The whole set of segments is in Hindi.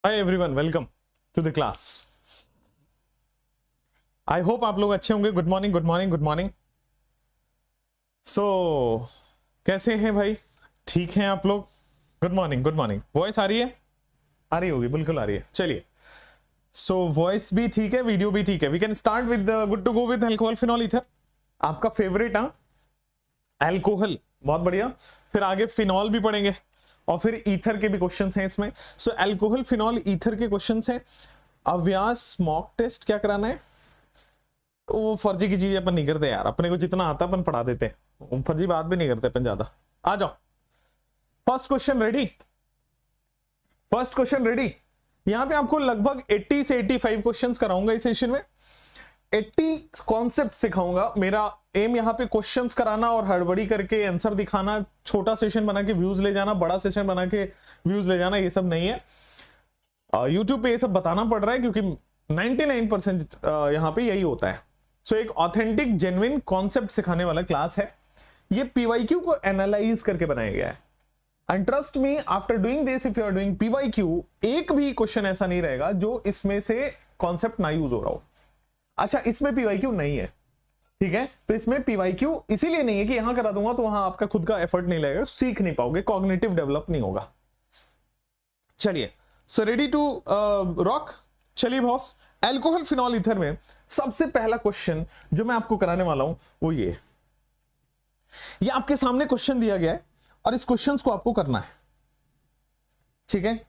Hi everyone, welcome to the class. I hope आप लोग अच्छे होंगे। Good morning, good morning, good morning. So कैसे हैं भाई? ठीक हैं आप लोग? Good morning, good morning. Voice आ रही है? आ रही होगी, बिल्कुल आ रही है। चलिए, सो वॉइस भी ठीक है, वीडियो भी ठीक है। We can start with good to go with alcohol phenol ether. आपका फेवरेट अल्कोहल, बहुत बढ़िया। फिर आगे फिनॉल भी पढ़ेंगे और फिर ईथर के भी क्वेश्चंस हैं इसमें। सो अल्कोहल फिनॉल ईथर के क्वेश्चंस हैं। अव्यास मॉक टेस्ट क्या कराना है? वो फर्जी की चीज अपन नहीं करते यार, अपने को जितना आता अपन पढ़ा देते हैं, फर्जी बात भी नहीं करते अपन ज्यादा। आ जाओ, first question ready? First question ready? यहां पे आपको लगभग 80 से 85 क्वेश्चंस कराऊंगा इस सेशन में। 80 कॉन्सेप्ट सिखाऊंगा। मेरा एम यहाँ पे क्वेश्चंस कराना और हड़बड़ी करके आंसर दिखाना, छोटा सेशन बना के व्यूज ले जाना, बड़ा सेशन बना के व्यूज ले जाना, ये सब नहीं है। यूट्यूब पे ये सब बताना पड़ रहा है क्योंकि 99% यहाँ पे यही होता है। सो एक ऑथेंटिक जेन्युइन कॉन्सेप्ट सिखाने वाला क्लास है। ये पीवाईक्यू को एनालाइज करके बनाया गया है। And trust me, after doing this, if you are doing PYQ, एक भी क्वेश्चन ऐसा नहीं रहेगा जो इसमें से कॉन्सेप्ट ना यूज हो रहा हो। अच्छा, इसमें पीवाईक्यू नहीं है, ठीक है? तो इसमें पीवाईक्यू इसीलिए नहीं है कि यहां करा दूंगा तो वहां आपका खुद का एफर्ट नहीं लगेगा, सीख नहीं पाओगे, कॉग्निटिव डेवलप नहीं होगा। चलिए, सो रेडी टू रॉक? चलिए बॉस, अल्कोहल फिनॉल ईथर में सबसे पहला क्वेश्चन जो मैं आपको कराने वाला हूं वो ये आपके सामने क्वेश्चन दिया गया है और इस क्वेश्चन को आपको करना है, ठीक है?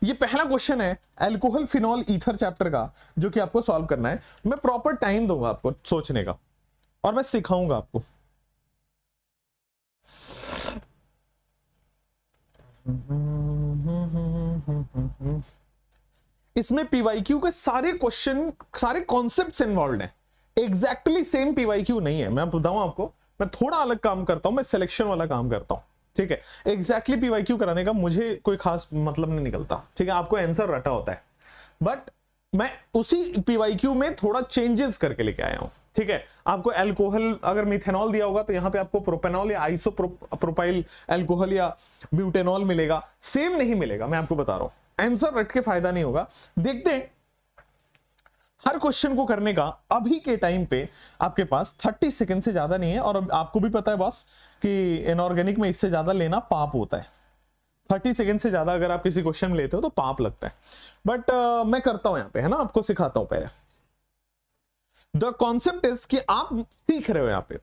ये पहला क्वेश्चन है अल्कोहल फिनॉल ईथर चैप्टर का, जो कि आपको सॉल्व करना है। मैं प्रॉपर टाइम दूंगा आपको सोचने का और मैं सिखाऊंगा आपको। इसमें पीवाईक्यू के सारे क्वेश्चन, सारे कॉन्सेप्ट्स इन्वॉल्व हैं। एग्जैक्टली सेम पीवाईक्यू नहीं है, मैं बताऊं आपको। मैं थोड़ा अलग काम करता हूं, मैं सिलेक्शन वाला काम करता हूं, ठीक है? एग्जैक्टली पीवाईक्यू कराने का मुझे कोई खास मतलब नहीं निकलता, ठीक है? आपको आंसर रटा होता है, बट मैं उसी पीवाईक्यू में थोड़ा चेंजेस करके लेके आया हूं, ठीक है? आपको अल्कोहल, अगर मिथेनॉल दिया होगा तो यहां पे आपको प्रोपेनॉल या आइसोप्रोपाइल अल्कोहल या ब्यूटेनॉल मिलेगा। सेम नहीं मिलेगा, मैं आपको बता रहा हूं। आंसर रट के फायदा नहीं होगा। देखते हैं, हर क्वेश्चन को करने का अभी के टाइम पे आपके पास 30 सेकंड से ज्यादा नहीं है। और आपको भी पता है बॉस कि इनऑर्गेनिक में इससे ज्यादा लेना पाप होता है। 30 सेकंड से ज्यादा अगर आप किसी क्वेश्चन में लेते हो तो पाप लगता है। बट मैं करता हूं यहां पे, है ना? आपको सिखाता हूं पहले। द कॉन्सेप्ट इज कि आप सीख रहे हो यहां पे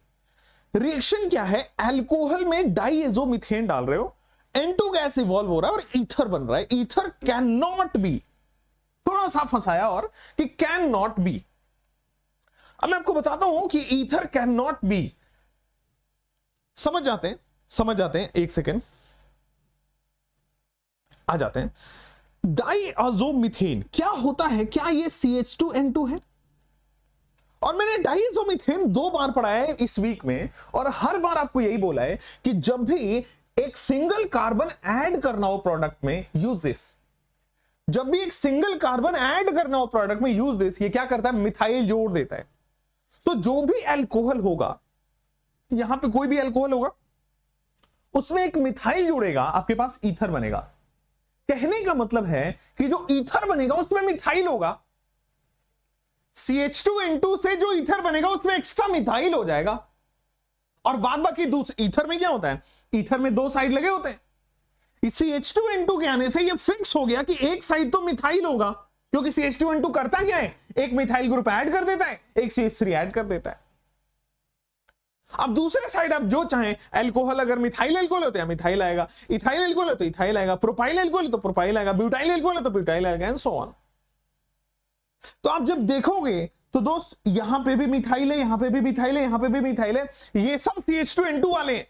रिएक्शन क्या है। अल्कोहल में डाइएजोमीथेन डाल रहे हो, N2 गैस इवॉल्व हो रहा है और ईथर बन रहा है। ईथर कैन नॉट बी, थोड़ा सा फंसाया और कि कैन नॉट बी। अब मैं आपको बताता हूं कि ईथर कैन नॉट बी। समझ जाते हैं, समझ जाते हैं, एक सेकेंड आ जाते हैं। डाइएजोमीथेन क्या होता है? क्या ये CH2N2 है? और मैंने डाइएजोमीथेन 2 बार पढ़ा है इस वीक में, और हर बार आपको यही बोला है कि जब भी एक सिंगल कार्बन ऐड करना हो प्रोडक्ट में, यूज दिस। जब भी एक सिंगल कार्बन ऐड करना हो प्रोडक्ट में, यूज दिस। ये क्या करता है? मिथाइल जोड़ देता है। तो जो भी अल्कोहल होगा, यहां पे कोई भी अल्कोहल होगा, उसमें एक मिथाइल जोड़ेगा, आपके पास ईथर बनेगा। कहने का मतलब है कि जो ईथर बनेगा उसमें मिथाइल होगा। CH2N2 से जो ईथर बनेगा उसमें एक्स्ट्रा मिथाइल हो जाएगा। और बाद बाकी दूसरे ईथर में क्या होता है? ईथर में 2 साइड लगे होते हैं। CH2N2 के आने से ये फिक्स हो गया कि एक साइड तो मिथाइल होगा, क्योंकि CH2N2 करता क्या है? एक मिथाइल ग्रुप ऐड कर देता है, एक CH3 ऐड कर देता है। अब दूसरे साइड आप जो चाहें, अल्कोहल अगर मिथाइल अल्कोहल होते हैं मिथाइल आएगा, इथाइल अल्कोहल है तो इथाइल आएगा, प्रोपाइल अल्कोहल तो प्रोपाइल आएगा, ब्यूटाइल अल्कोहल है तो ब्यूटाइल आएगा, एंड सो ऑन। तो आप जब देखोगे तो दोस्त, यहां पे भी मिथाइल है, यहां पे भी मिथाइल है, यहां पे भी मिथाइल है, ये सब CH2N2 वाले हैं।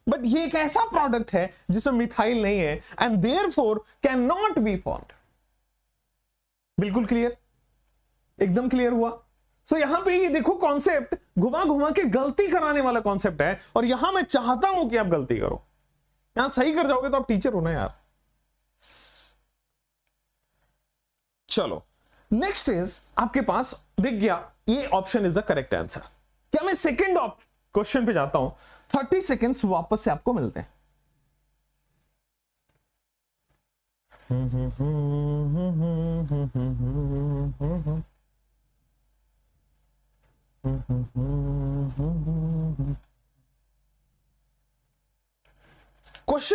बट ये एक ऐसा प्रोडक्ट है जिसमें मिथाइल नहीं है, and therefore can not be formed. बिल्कुल क्लियर? एकदम क्लियर हुआ? सो यहां पे ये देखो, कॉन्सेप्ट घुमा घुमा के गलती कराने वाला कॉन्सेप्ट है, और यहां मैं चाहता हूं कि आप गलती करो। यहां सही कर जाओगे तो आप टीचर हो ना यार। चलो, नेक्स्ट इज आपके पास दिख गया, ये option is the correct answer. क्या मैं सेकेंड क्वेश्चन पे जाता हूं? 30 सेकेंड्स वापस से आपको मिलते हैं। क्वेश्चन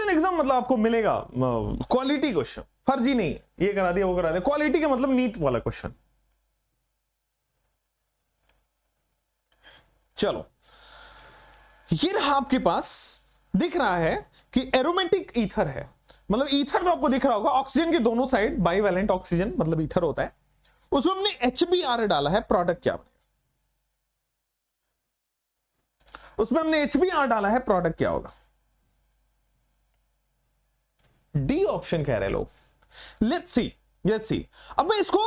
एकदम मतलब आपको मिलेगा क्वालिटी क्वेश्चन, फर्जी नहीं, ये करा दिया वो करा दिया, क्वालिटी का मतलब नीट वाला क्वेश्चन। चलो, ये रहा आपके पास, दिख रहा है कि एरोमेटिक ईथर है, मतलब ईथर तो आपको दिख रहा होगा, ऑक्सीजन के दोनों साइड बाईवैलेंट ऑक्सीजन मतलब ईथर होता है, उसमें हमने HBr डाला है, प्रोडक्ट क्या बनेगा? उसमें हमने HBr डाला है, प्रोडक्ट क्या होगा? डी ऑप्शन कह रहे लोग। Let's see. अब मैं इसको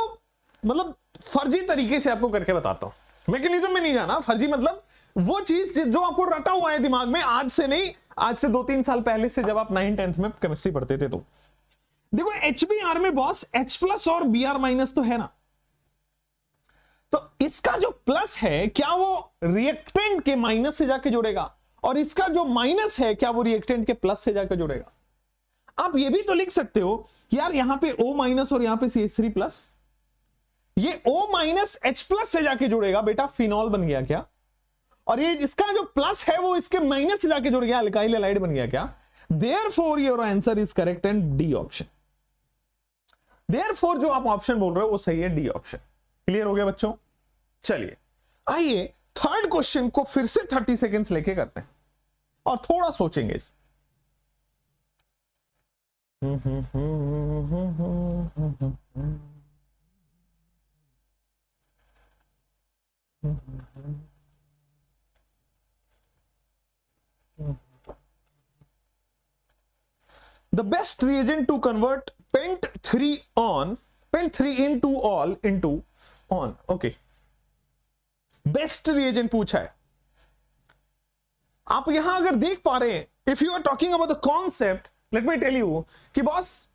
मतलब फर्जी तरीके से आपको करके बताता हूं, मैकेनिज्म में नहीं जाना, फर्जी मतलब वो चीज जो आपको रटा हुआ है दिमाग में, आज से नहीं, आज से 2-3 साल पहले से, जब आप 9th-10th में केमिस्ट्री पढ़ते थे। तो देखो HBr में बॉस H+ और Br- तो है ना, तो इसका जो प्लस है क्या वो रिएक्टेंट के माइनस से जाके जुड़ेगा, और इसका जो माइनस है क्या वो रिएक्टेंट के प्लस से जाकर जुड़ेगा? आप ये भी तो लिख सकते हो यार, यहां पे O- और यहां पे CH3+, ये O- H+ से जाके जुड़ेगा बेटा, फिनॉल बन गया क्या? और ये इसका जो प्लस है वो इसके माइनस से जाके जुड़ गया, अल्काइल हैलाइड बन गया क्या? Therefore your answer is correct and D option. Therefore जो आप ऑप्शन बोल रहे हो वो सही है, डी ऑप्शन। क्लियर हो गया बच्चों? चलिए आइए थर्ड क्वेश्चन को फिर से 30 सेकेंड्स लेके करते हैं और थोड़ा सोचेंगे इस। The best reagent to convert pent 3 into all into on. Okay. Best reagent पूछा है। आप यहां अगर देख पा रहे हैं, if you are talking about the concept, let me tell you कि बॉस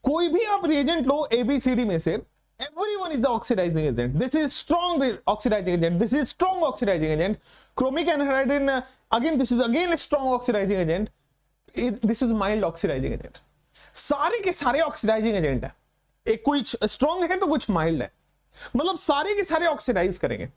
कोई भी आप reagent लो ABCD में से, everyone is the oxidizing agent. This is strong oxidizing agent. This is strong oxidizing agent. Chromic anhydride, again this is again a strong oxidizing agent. This is mild oxidizing agent. सारे के सारे ऑक्सीडाइजिंग एजेंट है, एक कुछ स्ट्रॉन्ग है तो कुछ माइल्ड है, मतलब सारे के सारे ऑक्सीडाइज करेंगे,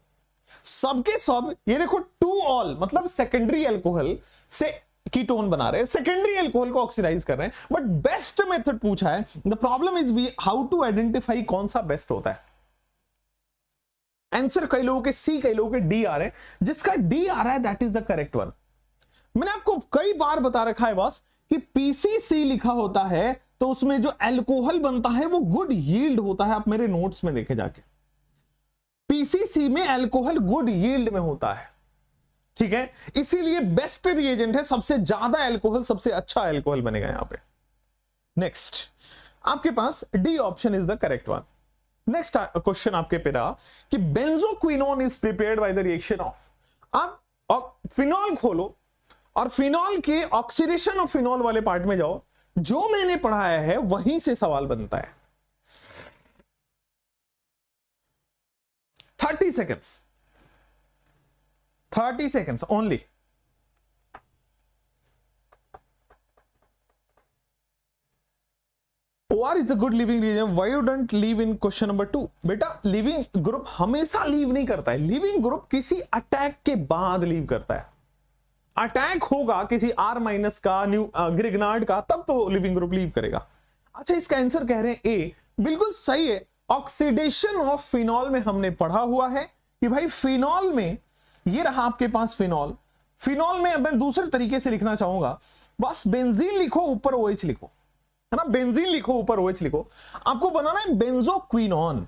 सबके सब। ये देखो 2 ऑल मतलब सेकेंडरी अल्कोहल से कीटोन बना रहे हैं, सेकेंडरी अल्कोहल को ऑक्सीडाइज कर रहे हैं, बट बेस्ट मेथड पूछा है। The problem is be how to identify कौन सा बेस्ट होता है। आंसर कई लोगों के सी, कई लोगों के डी आ रहे हैं, जिसका डी आ रहा है that is the correct one. मैंने आपको कई बार बता रखा है बॉस कि पीसीसी लिखा होता है तो उसमें जो अल्कोहल बनता है वो गुड यील्ड होता है। आप मेरे नोट्स में देखे जाके, पीसीसी में अल्कोहल गुड यील्ड में होता है, ठीक है, इसीलिए बेस्ट रिएजेंट है, सबसे ज्यादा अल्कोहल, सबसे अच्छा अल्कोहल बनेगा यहां पे। नेक्स्ट आपके पास D option is the correct one. Next question आपके पे रहा कि benzoquinone is prepared by the reaction of. आप फिनॉल खोलो और फिनॉल के ऑक्सीडेशन ऑफ फिनॉल वाले पार्ट में जाओ, जो मैंने पढ़ाया है वहीं से सवाल बनता है। 30 seconds only. OR is a good leaving reagent. Why you don't leave in question number 2? बेटा लीविंग ग्रुप हमेशा लीव नहीं करता है, लीविंग ग्रुप किसी अटैक के बाद लीव करता है। अटैक होगा किसी R- का, ग्रिग्नार्ड का, तब तो लिविंग ग्रुप लीव करेगा। अच्छा, इसका आंसर कह रहे हैं ए, बिल्कुल सही है। ऑक्सीडेशन ऑफ फिनॉल में हमने पढ़ा हुआ है कि भाई फिनॉल में, ये रहा आपके पास फिनॉल, फिनॉल में अब मैं दूसरे तरीके से लिखना चाहूंगा, बस बेंजीन लिखो ऊपर OH लिखो, है ना, बेंजीन लिखो ऊपर OH लिखो, आपको बनाना है benzoquinone.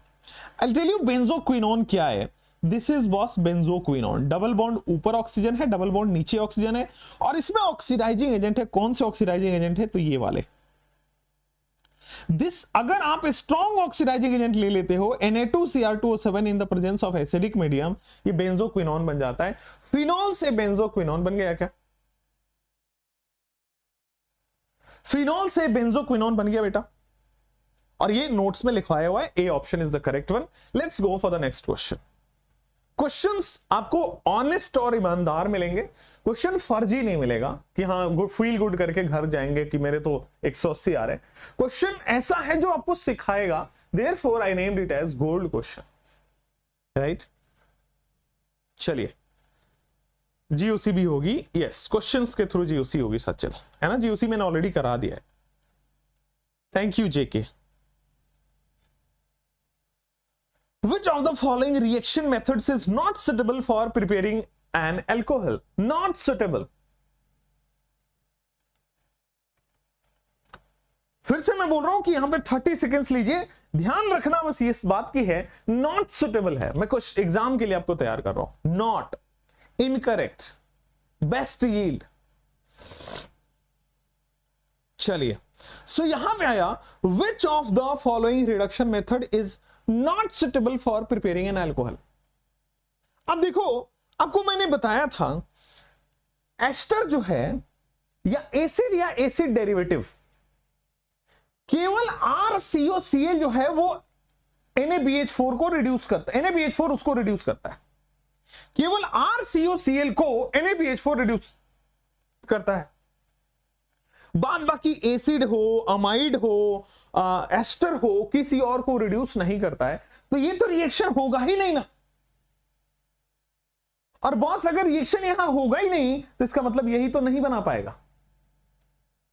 I tell you benzoquinone क्या है। This is boss benzoquinone, double bond ऊपर ऑक्सीजन है, डबल बॉन्ड नीचे ऑक्सीजन है, और इसमें ऑक्सीडाइजिंग एजेंट है। कौन से ऑक्सीडाइजिंग एजेंट है? तो ये वाले। दिस, अगर आप स्ट्रॉन्ग ऑक्सीडाइजिंग एजेंट ले लेते हो Na2Cr2O7 in the presence of acidic medium, ये बेंजोक्विनोन बन जाता है। फिनॉल से बेंजोक्विनोन बन गया क्या? फिनॉल से बेंजोक्विनोन बन गया बेटा, और ये नोट्स में लिखवाया हुआ है। ए option is the correct one. Let's go for the next question. Questions आपको ऑनेस्ट और ईमानदार मिलेंगे, क्वेश्चन फर्जी नहीं मिलेगा कि हाँ गुड फील गुड करके घर जाएंगे कि मेरे तो 180 आ रहे। क्वेश्चन ऐसा है जो आपको सिखाएगा, therefore I named it as gold question, right. चलिए जीओसी भी होगी, यस, क्वेश्चंस के थ्रू जीओसी होगी सचिन, है ना। जीओसी मैंने ऑलरेडी करा दिया है, thank you JK. Which of the following reaction methods is not suitable for preparing an alcohol? Not suitable. फिर से मैं बोल रहा हूं कि यहां पे 30 सेकेंड्स लीजिए, ध्यान रखना बस इस बात की है, नॉट सुटेबल है। मैं कुछ एग्जाम के लिए आपको तैयार कर रहा हूं। Not, incorrect, best yield. चलिए, सो यहां पे आया विच of the following reduction method is not suitable for preparing an alcohol. अब देखो, आपको मैंने बताया था एस्टर जो है या एसिड डेरिवेटिव, केवल RCOCl जो है वो NaBH4 को रिड्यूस करता है, NaBH4 उसको रिड्यूस करता है, केवल RCOCl को NaBH4 रिड्यूस करता है। बाद बाकी एसिड हो, अमाइड हो, एस्टर हो, किसी और को रिड्यूस नहीं करता है, तो ये तो रिएक्शन होगा ही नहीं ना। और बॉस अगर रिएक्शन यहां होगा ही नहीं तो इसका मतलब यही तो नहीं बना पाएगा।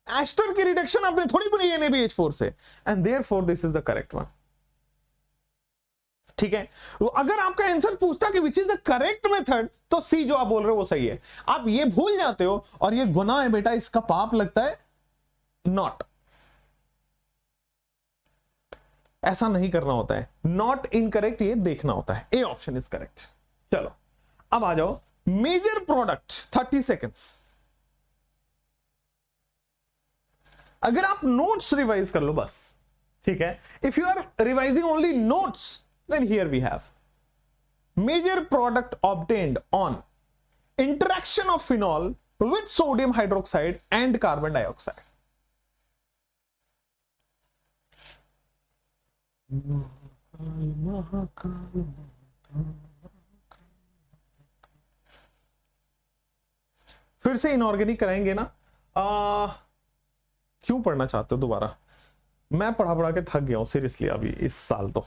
एस्टर की रिडक्शन आपने थोड़ी बनी NaBH4 से, and therefore this is the correct one. ठीक है, तो अगर आपका आंसर पूछता कि which is the correct method, तो सी जो आप बोल रहे हो वो सही है। आप ये भूल जाते हो और ये गुनाह है बेटा, इसका पाप लगता है, नॉट। ऐसा नहीं करना होता है, नॉट इनकरेक्ट ये देखना होता है। ए ऑप्शन इज करेक्ट। चलो अब आ जाओ मेजर प्रोडक्ट, 30 सेकेंड्स। अगर आप नोट्स रिवाइज कर लो बस, ठीक है। If you are revising only notes, then here we have major product obtained on interaction of phenol with sodium hydroxide and carbon dioxide. फिर से इनऑर्गेनिक कराएंगे ना। क्यों पढ़ना चाहते हो दोबारा? मैं पढ़ा के थक गया हूं सीरियसली अभी इस साल। तो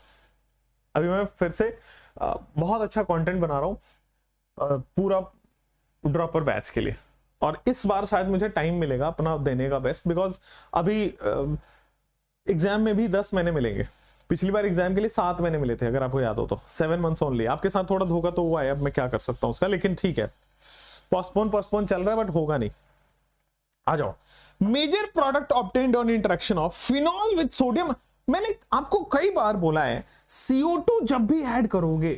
अभी मैं फिर से बहुत अच्छा कंटेंट बना रहा हूं पूरा ड्रॉपर बैच के लिए, और इस बार शायद मुझे टाइम मिलेगा अपना देने का बेस्ट, बिकॉज अभी एग्जाम में भी 10 महीने मिलेंगे। पिछली बार एग्जाम के लिए 7 महीने मिले थे, अगर आपको याद हो तो 7 मंथ्स ओनली। आपके साथ थोड़ा धोखा तो हुआ है, अब मैं क्या कर सकता हूं उसका, लेकिन ठीक है, पोस्टपोन चल रहा है, बट होगा नहीं। आ जाओ, major product obtained on interaction of phenol with sodium. मैंने आपको कई बार बोला है, CO2 जब भी ऐड करोगे,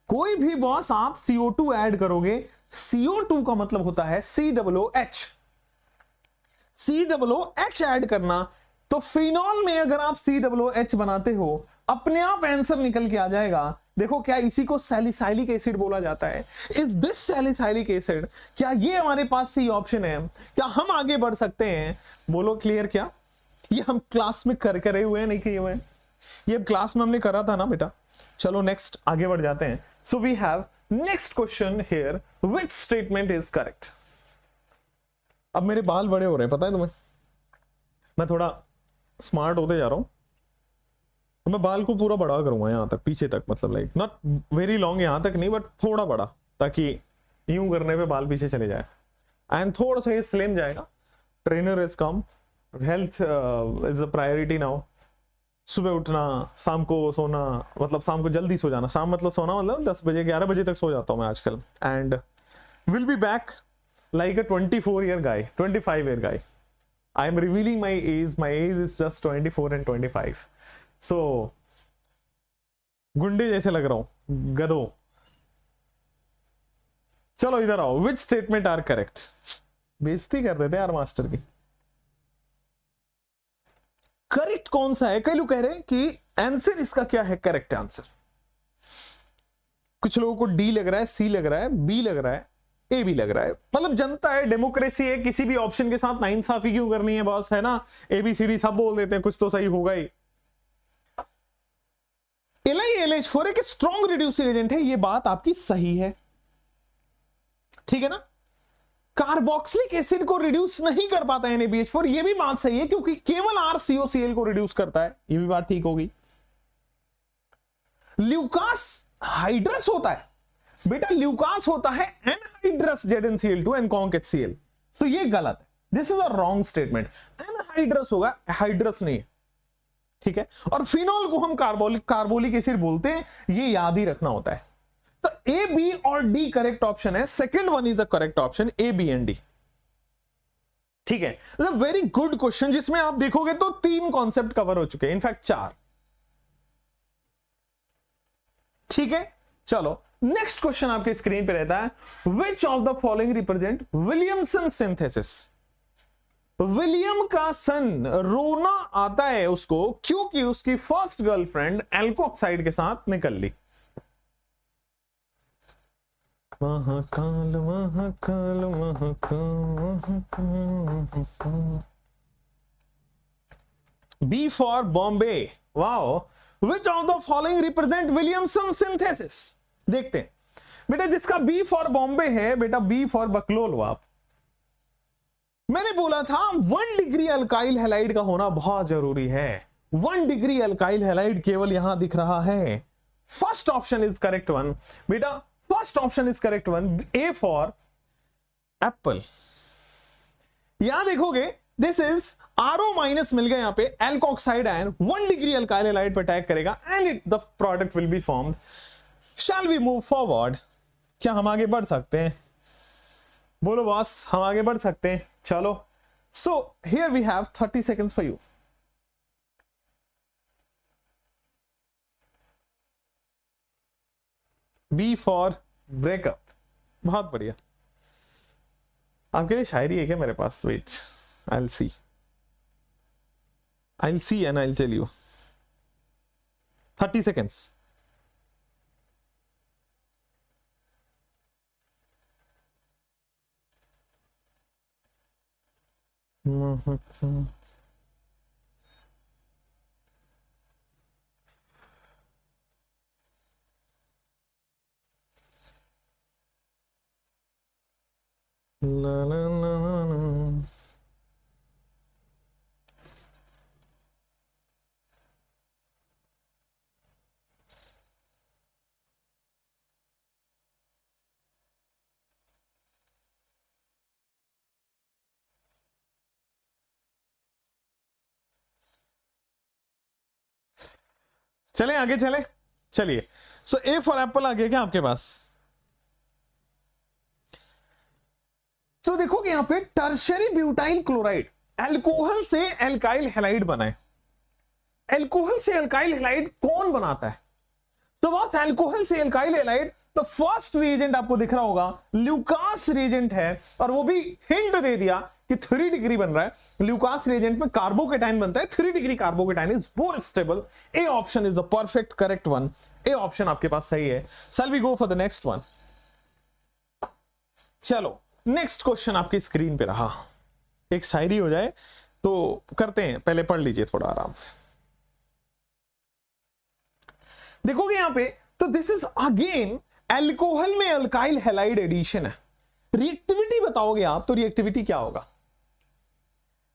कोई भी बॉस आप CO2 ऐड करोगे, CO2 का मतलब होता है COOH। COOH ऐड करना, तो फिनॉल में अगर आप COOH बनाते हो, अपने आप आंसर निकल के आ जाएगा। देखो, क्या इसी को सैलिसाइलिक एसिड बोला जाता है? Is this salicylic acid? क्या ये हमारे पास सी ऑप्शन है? क्या हम आगे बढ़ सकते हैं? बोलो क्लियर। क्या ये हम क्लास में करे हुए हैं, नहीं किए हुए हैं? ये क्लास में हमने करा था ना बेटा। चलो नेक्स्ट आगे बढ़ जाते हैं। So we have next question here, which statement is correct? अब मेरे बाल बड़े हो रहे हैं, पता है तुम्हें, मैं थोड़ा स्मार्ट होते जा रहा हूं, तो मैं बाल को पूरा बड़ा करूंगा यहां तक, पीछे तक, मतलब लाइक नॉट वेरी लॉन्ग यहां तक नहीं, बट थोड़ा बड़ा, ताकि यूं करने पे बाल पीछे चले जाए, एंड थोड़ा सा ये स्लिम जाएगा। Trainer is come, health is a priority now. सुबह उठना, शाम को सोना, मतलब शाम को जल्दी सो जाना, शाम मतलब सोना मतलब 10 बजे 11 बजे तक सो जाता हूं मैं आजकल, and will be back like a 24 year guy, 25 year guy. I am revealing my age. My age is just 24 and 25. So, गुंडे जैसे लग रहा हूं, गधो। चलो इधर आओ, which statement are correct? बेइज्जती कर देते यार मास्टर की। करेक्ट कौन सा है? कई लोग कह रहे हैं कि आंसर इसका क्या है करेक्ट आंसर। कुछ लोगों को डी लग रहा है, सी लग रहा है, बी लग रहा है, ए भी लग रहा है। मतलब जनता है, डेमोक्रेसी है, किसी भी ऑप्शन के साथ नाइंसाफी क्यों करनी है बॉस, है ना। ABCD सब बोल देते हैं, कुछ तो सही होगा ही। LiLH4 एक स्ट्रॉन्ग रिड्यूसिंग एजेंट है, ये बात आपकी सही है, ठीक है ना। कार्बोक्सिलिक एसिड को रिड्यूस नहीं कर पाता है NaBH4, ये भी बात सही है क्योंकि केवल RCOCl को रिड्यूस करता है, ये भी बात ठीक होगी। ल्यूकास हाइड्रस होता है बेटा, ल्यूकास होता है anhydrous ZnCl2 and conc HCl, सो ये गलत है, this is a wrong statement. Anhydrous होगा, हाइड्रस नहीं है, ठीक है। और फिनॉल को हम कार्बोलिक एसिड बोलते हैं, ये याद ही रखना होता है। तो ए, बी और डी करेक्ट ऑप्शन है, second one is a correct option, A, B and D, ठीक है। वेरी गुड क्वेश्चन, जिसमें आप देखोगे तो 3 कॉन्सेप्ट कवर हो चुके हैं, इनफैक्ट 4, ठीक है। चलो नेक्स्ट क्वेश्चन आपके स्क्रीन पे रहता है, विच of the following represent Williamson synthesis. William का सन, रोना आता है उसको क्योंकि उसकी फर्स्ट गर्लफ्रेंड एल्कोक्साइड के साथ निकल ली। Mahakal Mahakal Mahakal. B for Bombay, wow. Which of the following represent Williamson synthesis. देखते हैं बेटा, जिसका बी फॉर बॉम्बे है बेटा, बी फॉर बकलोल। आप मैंने बोला था 1 डिग्री अल्काइल हैलाइड का होना बहुत जरूरी है, 1 डिग्री अल्काइल हैलाइड केवल यहां दिख रहा है। First option is correct one बेटा, first option is correct one, A for apple. यहां देखोगे दिस इज RO माइनस मिल गया, यहां पे alkoxide ion 1 degree alkyl halide पर अटैक करेगा and the product will be formed. Shall we move forward, क्या हम आगे बढ़ सकते हैं? बोलो बॉस, हम आगे बढ़ सकते हैं, चलो। So here we have 30 seconds for you. B for breakup, बहुत बढ़िया। आपके लिए शायरी है क्या मेरे पास? Wait, I'll see and I'll tell you. 30 seconds. La la la la. चले आगे चले, चलिए। सो ए फॉर एप्पल आ गया क्या आपके पास? तो देखोगे यहां पे टर्शियरी ब्यूटाइल क्लोराइड अल्कोहल से एल्काइल हैलाइड बना है। अल्कोहल से एल्काइल हैलाइड कौन बनाता है? तो बस अल्कोहल से एल्काइल हैलाइड, तो फर्स्ट रिएजेंट आपको दिख रहा होगा ल्यूकास रिएजेंट है, और वो भी हिंट दे दिया कि 3 डिग्री बन रहा है। ल्यूकास रिएजेंट में कार्बोकेटाइन बनता है, 3 degree carbocation is more stable. A option is the perfect correct one, A option आपके पास सही है। Shall we go for the next one. चलो नेक्स्ट क्वेश्चन आपकी स्क्रीन पे रहा, एक शायरी हो जाए तो करते हैं, पहले पढ़ लीजिए थोड़ा आराम से। देखोगे यहां पे, तो दिस इज अगेन अल्कोहल में अल्काइल हैलाइड एडिशन है। रिएक्टिविटी बताओगे आप, तो रिएक्टिविटी क्या होगा?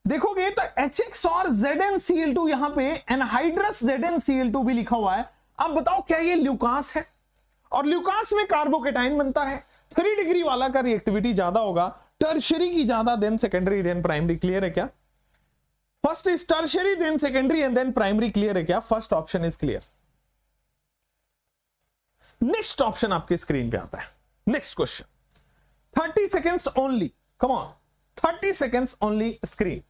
देखोगे तो HX और ZnCl2, यहां पे एनहाइड्रस ZnCl2 भी लिखा हुआ है। अब बताओ क्या ये ल्यूकास है? और ल्यूकास में कार्बोकेटाइन बनता है, 3 डिग्री वाला का रिएक्टिविटी ज्यादा होगा, टर्शियरी की ज्यादा, then secondary then primary. Clear है क्या? First is tertiary then secondary and then primary. Clear है क्या? First option is clear. Next option आपके स्क्रीन पे आता है, next question. 30 seconds only, come on, 30 seconds only screen.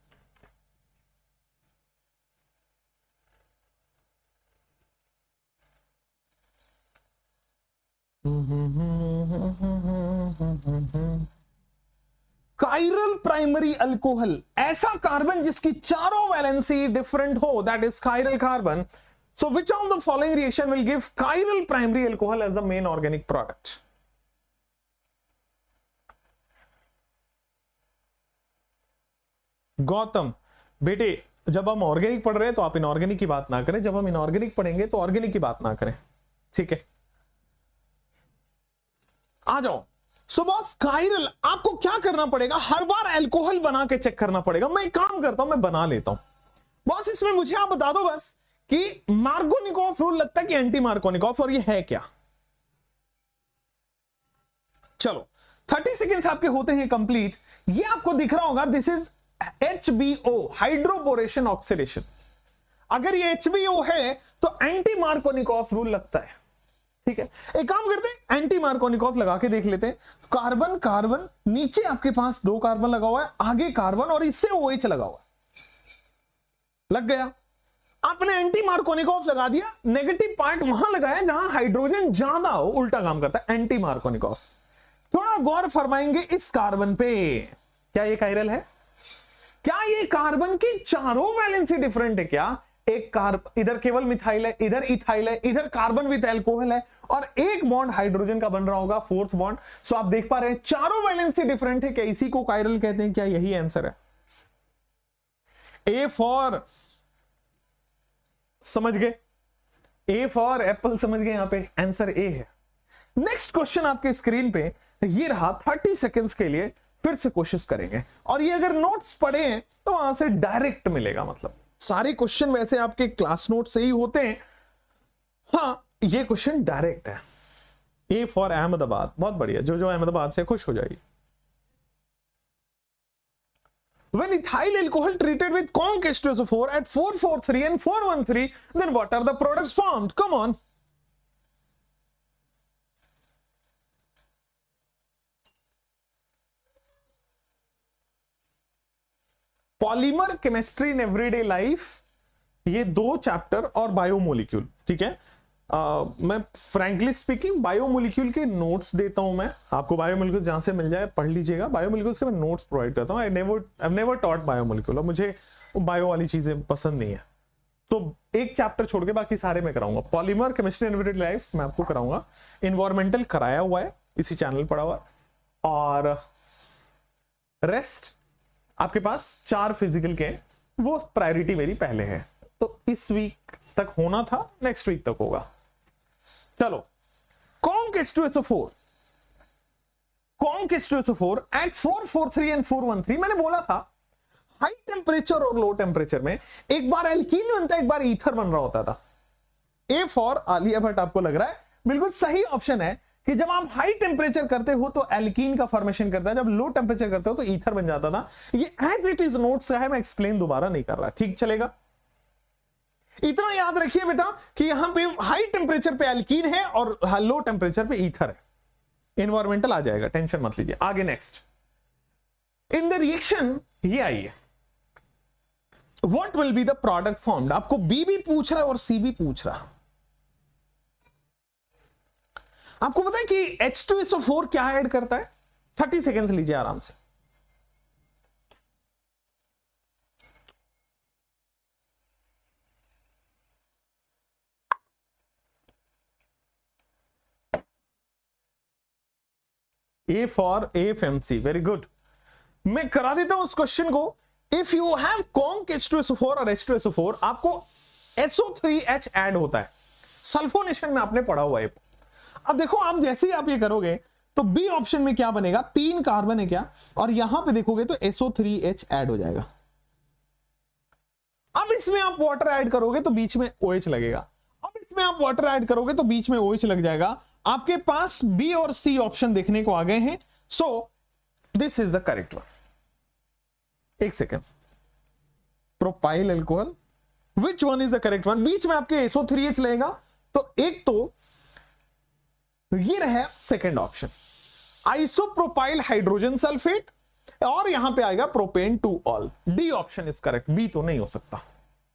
Chiral primary alcohol, ऐसा कार्बन जिसकी चारों वैलेंसी डिफरेंट हो, that is chiral carbon. So which of the following reaction will give chiral primary alcohol as the main organic product? Gautam बेटे जब हम ऑर्गेनिक पढ़ रहे हैं तो आप इनऑर्गेनिक की बात ना करें, जब हम इनऑर्गेनिक पढ़ेंगे तो ऑर्गेनिक की बात ना करें, ठीक है। आ जाओ। सो बॉस कायरल आपको क्या करना पड़ेगा, हर बार अल्कोहल बना के चेक करना पड़ेगा। मैं एक काम करता हूं, मैं बना लेता हूं बॉस। इसमें मुझे आप बता दो बस कि मार्कोनिकॉफ रूल लगता है कि एंटी मार्कोनिकॉफ, और ये है क्या। चलो 30 सेकेंड्स आपके होते हैं कंप्लीट। ये आपको दिख रहा होगा, this is HBO, hydroboration oxidation. अगर ये HBO है तो एंटी मार्कोनिकॉफ रूल लगता है, ठीक है। एक काम करते हैं, एंटी मार्कोनिकॉफ लगा के देख लेते हैं। कार्बन कार्बन, नीचे आपके पास 2 कार्बन लगा हुआ है, आगे कार्बन और इससे OH लगा हुआ है, लग गया। आपने एंटी मार्कोनिकॉफ लगा दिया, नेगेटिव पार्ट वहां लगाया जहां हाइड्रोजन ज्यादा हो, उल्टा काम करता है एंटी मार्कोनिकॉफ। थोड़ा गौर फरमाएंगे इस कार्बन पे, क्या ये कायरल है? क्या ये कार्बन की चारों वैलेंसी डिफरेंट है क्या? एक कार्बन इधर केवल मिथाइल है, इधर इथाइल है, इधर कार्बन विद अल्कोहल है, और एक बॉन्ड हाइड्रोजन का बन रहा होगा, 4th बॉन्ड। सो आप देख पा रहे हैं चारों वैलेंसी डिफरेंट है, क्या इसी को कायरल कहते हैं? क्या यही आंसर है? ए फॉर, समझ गए? ए फॉर एप्पल समझ गए, यहां पे आंसर ए है। नेक्स्ट क्वेश्चन आपके स्क्रीन पे ये रहा, 30 सेकेंड्स के लिए फिर से कोशिश करेंगे, और ये अगर नोट्स पढ़े हैं तो वहां से डायरेक्ट मिलेगा, मतलब सारे क्वेश्चन वैसे आपके क्लास नोट से ही होते हैं, हाँ ये क्वेश्चन डायरेक्ट है। ए फॉर अहमदाबाद, बहुत बढ़िया, जो अहमदाबाद से खुश हो जाएगी। When ethyl alcohol treated with conc H2SO4 at 443 and 413, then what are the products formed? Come on. Polymer chemistry in everyday life, ये 2 चैप्टर और बायोमोलिक्यूल, ठीक है। मैं फ्रैंकली स्पीकिंग बायोमोलिक्यूल के नोट्स देता हूं, मैं आपको बायोमोलिक्यूल जहां से मिल जाए पढ़ लीजिएगा। बायोमोलिक्यूल्स के मैं नोट्स प्रोवाइड करता हूं। आई नेवर टॉट बायोमोलिक्यूल, और मुझे बायो वाली चीजें पसंद नहीं है, तो एक चैप्टर छोड़ के बाकी सारे मैं कराऊंगा। Polymer chemistry in everyday life मैं आपको कराऊंगा, इन्वायरमेंटल कराया हुआ है, इसी चैनल पढ़ा हुआ, और रेस्ट आपके पास 4 फिजिकल के, वो प्रायोरिटी मेरी पहले है, तो इस वीक तक होना था, नेक्स्ट वीक तक होगा। चलो, conc H2SO4, conc H2SO4 at 443 and 413, मैंने बोला था हाई टेम्परेचर और लो टेम्परेचर में एक बार एल्कीन बनता है, एक बार ईथर बन रहा होता था। ए फॉर आलिया भट्ट आपको लग रहा है बिल्कुल सही ऑप्शन है कि जब आप हाई टेम्परेचर करते हो तो एल्कीन का फॉर्मेशन करता है, जब लो टेम्परेचर करते हो तो ईथर बन जाता था। ये एज इट इज नोट्स है, मैं एक्सप्लेन दोबारा नहीं कर रहा, ठीक चलेगा? इतना याद रखिए बेटा कि यहां पे हाई टेम्परेचर पे एल्कीन है और लो टेम्परेचर पे ईथर है। एनवायरमेंटल आ जाएगा, टेंशन मत लीजिए। आगे नेक्स्ट, इन द रिएक्शन, ये आइए, what will be the product formed. आपको बी भी पूछ रहा है और सी भी पूछ रहा है। आपको पता है कि H2SO4 क्या ऐड करता है? 30 सेकेंड्स लीजिए आराम से। A for AFMC, very good. मैं करा देता हूं उस क्वेश्चन को। If you have conc H2SO4 और H2SO4, आपको SO3H ऐड होता है, सल्फोनेशन में आपने पढ़ा हुआ है। अब देखो, आप जैसे ही आप ये करोगे तो बी ऑप्शन में क्या बनेगा, 3 कार्बन है क्या, और यहां पे देखोगे तो SO3H ऐड हो जाएगा। अब इसमें आप वाटर ऐड करोगे तो बीच में OH लगेगा, अब इसमें आप वाटर ऐड करोगे तो बीच में OH लग जाएगा। आपके पास बी और सी ऑप्शन देखने को आ गए हैं, so this is the correct one. एक second, propyl alcohol, which one is the correct one? बीच में आपके SO3H लगेगा, तो एक तो ये रहा second option, isopropyl hydrogen sulphate, और यहां पे आएगा propane two ol. D option is correct, B तो नहीं हो सकता,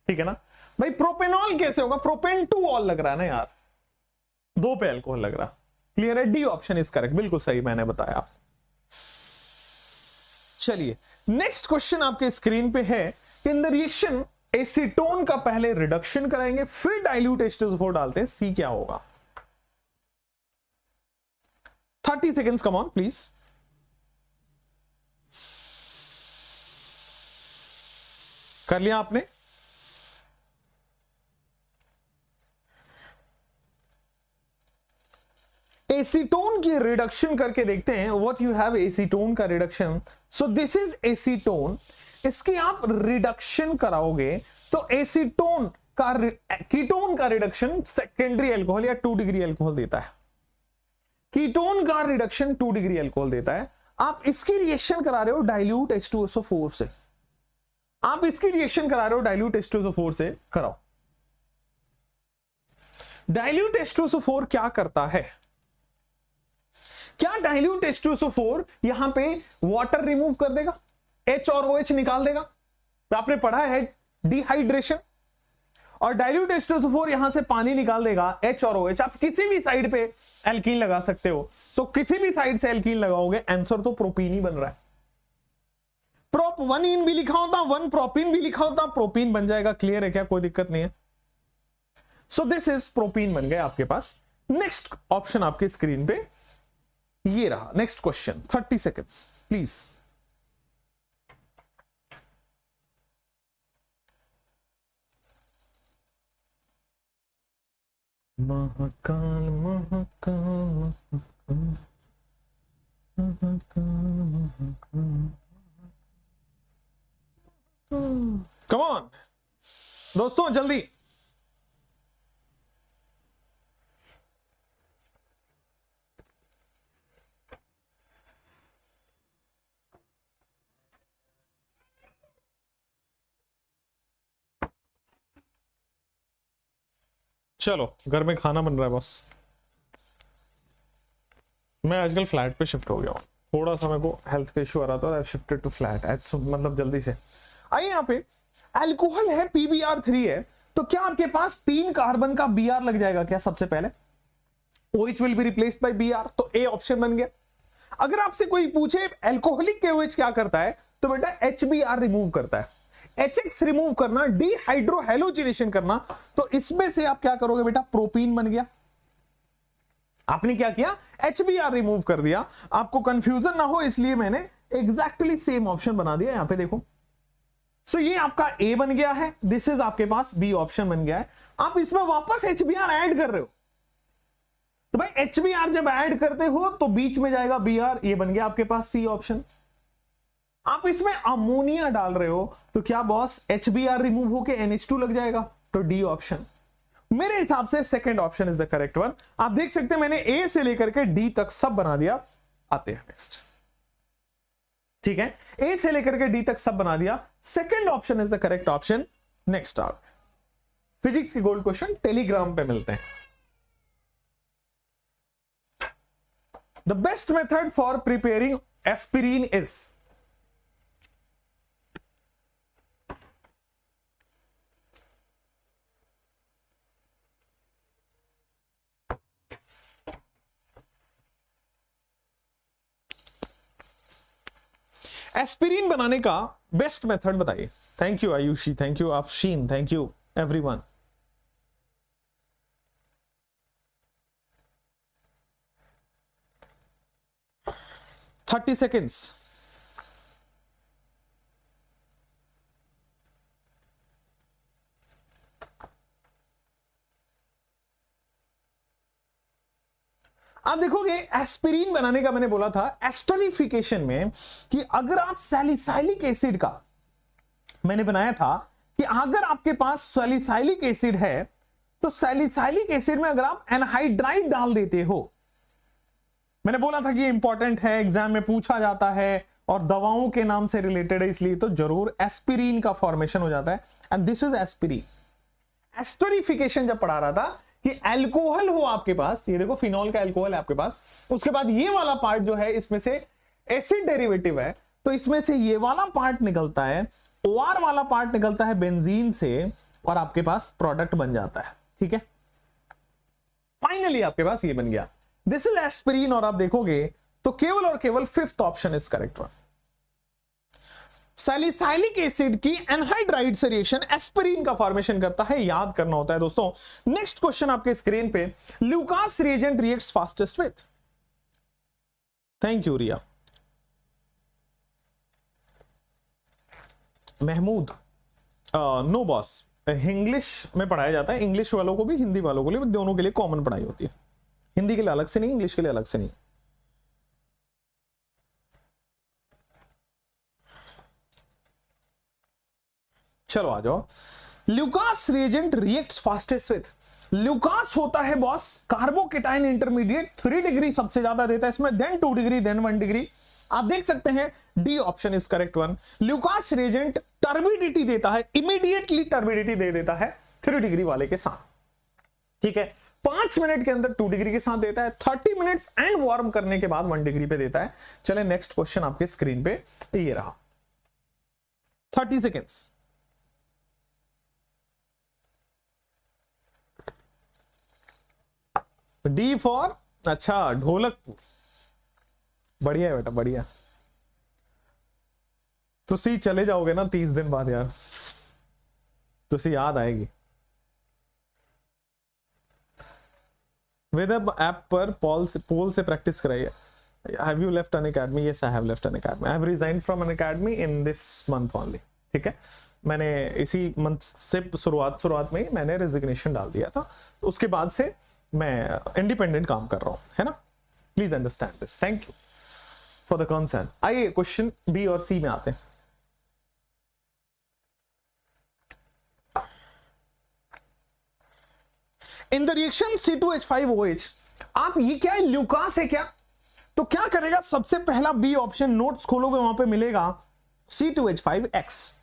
ठीक है ना भाई। प्रोपेनॉल कैसे होगा? प्रोपेन टू ऑल लग रहा है ना यार, 2 पे अल्कोहल लग रहा। क्लियर है? डी ऑप्शन इज करेक्ट, बिल्कुल सही मैंने बताया। चलिए नेक्स्ट क्वेश्चन आपके स्क्रीन पे है, इन द रिएक्शन एसीटोन का पहले रिडक्शन कराएंगे, फिर डाइल्यूट H2SO4 डालते हैं, सी क्या होगा? 30 सेकेंड्स, कम ऑन प्लीज। कर लिया आपने? एसीटोन की रिडक्शन करके देखते हैं। व्हाट यू हैव एसीटोन का reduction, so this is acetone. इसकी आप रिडक्शन कराओगे तो एसीटोन का कीटोन का रिडक्शन सेकेंडरी अल्कोहल या 2 डिग्री अल्कोहल देता है। कीटोन का रिडक्शन 2 डिग्री अल्कोहल देता है। आप इसकी रिएक्शन करा रहे हो डाइल्यूट H2SO4 से, आप इसकी रिएक्शन करा रहे हो डाइल्यूट H2SO4 से, कराओ। डाइल्यूट H2SO4 क्या करता है? क्या डाइल्यूट H2SO4 यहां पे वाटर रिमूव कर देगा, H और OH निकाल देगा? तो आपने पढ़ा है डिहाइड्रेशन, और डाइल्यूट H2SO4 यहां से पानी निकाल देगा, H और OH। आप किसी भी साइड पे एल्कीन लगा सकते हो, तो किसी भी साइड से एल्कीन लगाओगे, आंसर तो प्रोपीन ही बन रहा है। प्रोप 1 इन भी लिखा होता, 1 प्रोपीन भी लिखा होता, प्रोपीन बन जाएगा। क्लियर है क्या? कोई दिक्कत नहीं है। सो दिस इज प्रोपीन बन गया आपके पास। नेक्स्ट ऑप्शन आपके स्क्रीन पे ये रहा। Next question, 30 seconds please. Mahakal Mahakal come on दोस्तों, जल्दी। चलो, घर में खाना बन रहा है बस। मैं आजकल फ्लैट पे शिफ्ट हो गया हूँ, थोड़ा सा मेरे को हेल्थ का इशू आ रहा था, शिफ्टेड टू फ्लैट मतलब जल्दी से। आइए, यहाँ पे अल्कोहल है, PbR3 है, तो क्या आपके पास 3 कार्बन का Br लग जाएगा क्या? सबसे पहले OH will be replaced by Br, तो ए ऑप्शन बन गया। अगर आपसे कोई पूछे अल्कोहलिक KOH क्या करता है, तो बेटा HBr रिमूव करता है। HX रिमूव करना, डिहाइड्रोहैलोजिनेशन करना, तो इसमें से आप क्या करोगे बेटा? प्रोपीन बन गया। आपने क्या किया? HBr रिमूव कर दिया। आपको कंफ्यूजन ना हो इसलिए मैंने एग्जैक्टली सेम ऑप्शन बना दिया। यहां पे देखो, सो ये आपका A बन गया है, दिस इज आपके पास B ऑप्शन बन गया है। आप इसमें वापस HBr ऐड कर रहे हो, तो भाई HBr जब ऐड करते हो तो बीच में जाएगा Br, ये बन गया आपके पास C ऑप्शन। आप इसमें अमोनिया डाल रहे हो, तो क्या बॉस HBr रिमूव होके NH2 लग जाएगा, तो D ऑप्शन। मेरे हिसाब से second option is the correct one. आप देख सकते हैं मैंने A से लेकर के D तक सब बना दिया। आते हैं नेक्स्ट, ठीक है, A से लेकर के D तक सब बना दिया। Second option is the correct option. Next आप फिजिक्स की गोल्ड क्वेश्चन टेलीग्राम पे मिलते हैं। The best method for preparing aspirin is, aspirin बनाने का बेस्ट मेथड बताइए। Thank you Ayushi, thank you Afsheen, thank you everyone. Thirty seconds. आप देखोगे एस्पिरिन बनाने का मैंने बोला था एस्टरिफिकेशन में कि अगर आप सैलिसाइलिक एसिड का, मैंने बनाया था कि अगर आपके पास सैलिसाइलिक एसिड है तो सैलिसाइलिक एसिड में अगर आप एनहाइड्राइड डाल देते हो, मैंने बोला था कि इंपॉर्टेंट है, एग्जाम में पूछा जाता है और दवाओं के नाम से रिलेटेड है, इसलिए तो जरूर एस्पिरिन का फॉर्मेशन हो जाता है। And this is aspirin. Esterification जब पढ़ा रहा था कि अल्कोहल हो आपके पास, ये देखो फिनॉल का अल्कोहल है आपके पास, उसके बाद ये वाला पार्ट जो है इसमें से एसिड डेरिवेटिव है, तो इसमें से ये वाला पार्ट निकलता है, OR वाला पार्ट निकलता है बेंजीन से, और आपके पास प्रोडक्ट बन जाता है। ठीक है, फाइनली आपके पास ये बन गया, दिस इज एस्पिरिन। और आप देखोगे तो केवल और केवल fifth option is correct one. Salicylic acid की एनहाइड्राइड से रिएक्शन एस्पिरिन का फॉर्मेशन करता है, याद करना होता है दोस्तों। नेक्स्ट क्वेश्चन आपके स्क्रीन पे, Lucas reagent reacts fastest with, thank you Riya. Mahmood, no boss, English में पढ़ाया जाता है, इंग्लिश वालों को भी हिंदी वालों को भी, दोनों के लिए कॉमन पढ़ाई होती है। हिंदी के लिए अलग से नहीं, इंग्लिश के लिए अलग से नहीं। चलो आ जाओ। Lucas reagent reacts fastest with, Lucas होता है बॉस कार्बोकेटाइन इंटरमीडिएट, 3 डिग्री सबसे ज्यादा देता है इसमें, देन 2 डिग्री, देन 1 डिग्री। आप देख सकते हैं D option is correct one. Lucas reagent turbidity देता है, इमीडिएटली टर्बिडिटी दे देता है 3 डिग्री वाले के साथ, ठीक है। 5 मिनट के अंदर 2 डिग्री के साथ देता है, 30 मिनट्स एंड वार्म करने के बाद 1 डिग्री पे देता है। चले नेक्स्ट क्वेश्चन आपके स्क्रीन पे ये रहा, 30 सेकेंड्स। डी फॉर, अच्छा ढोलकपुर, बढ़िया है बेटा बढ़िया। तुसी चले जाओगे ना 30 दिन बाद यार, तुसी याद आएगी। वेदर ऐप पर पोल से प्रैक्टिस कराइए। Have you left Unacademy? Yes I have left Unacademy, I have resigned from Unacademy in this month only, ठीक है। मैंने इसी मंथ से शुरुआत में ही मैंने रेजिग्नेशन डाल दिया था, उसके बाद से मैं इंडिपेंडेंट काम कर रहा हूं, है ना। Please understand this, thank you for the concern. आइए क्वेश्चन बी और सी में आते हैं। इन द रिएक्शन C2H5OH, आप ये क्या है, ल्यूकास है क्या, तो क्या करेगा, सबसे पहला बी ऑप्शन, नोट्स खोलोगे वहां पे मिलेगा C2H5X,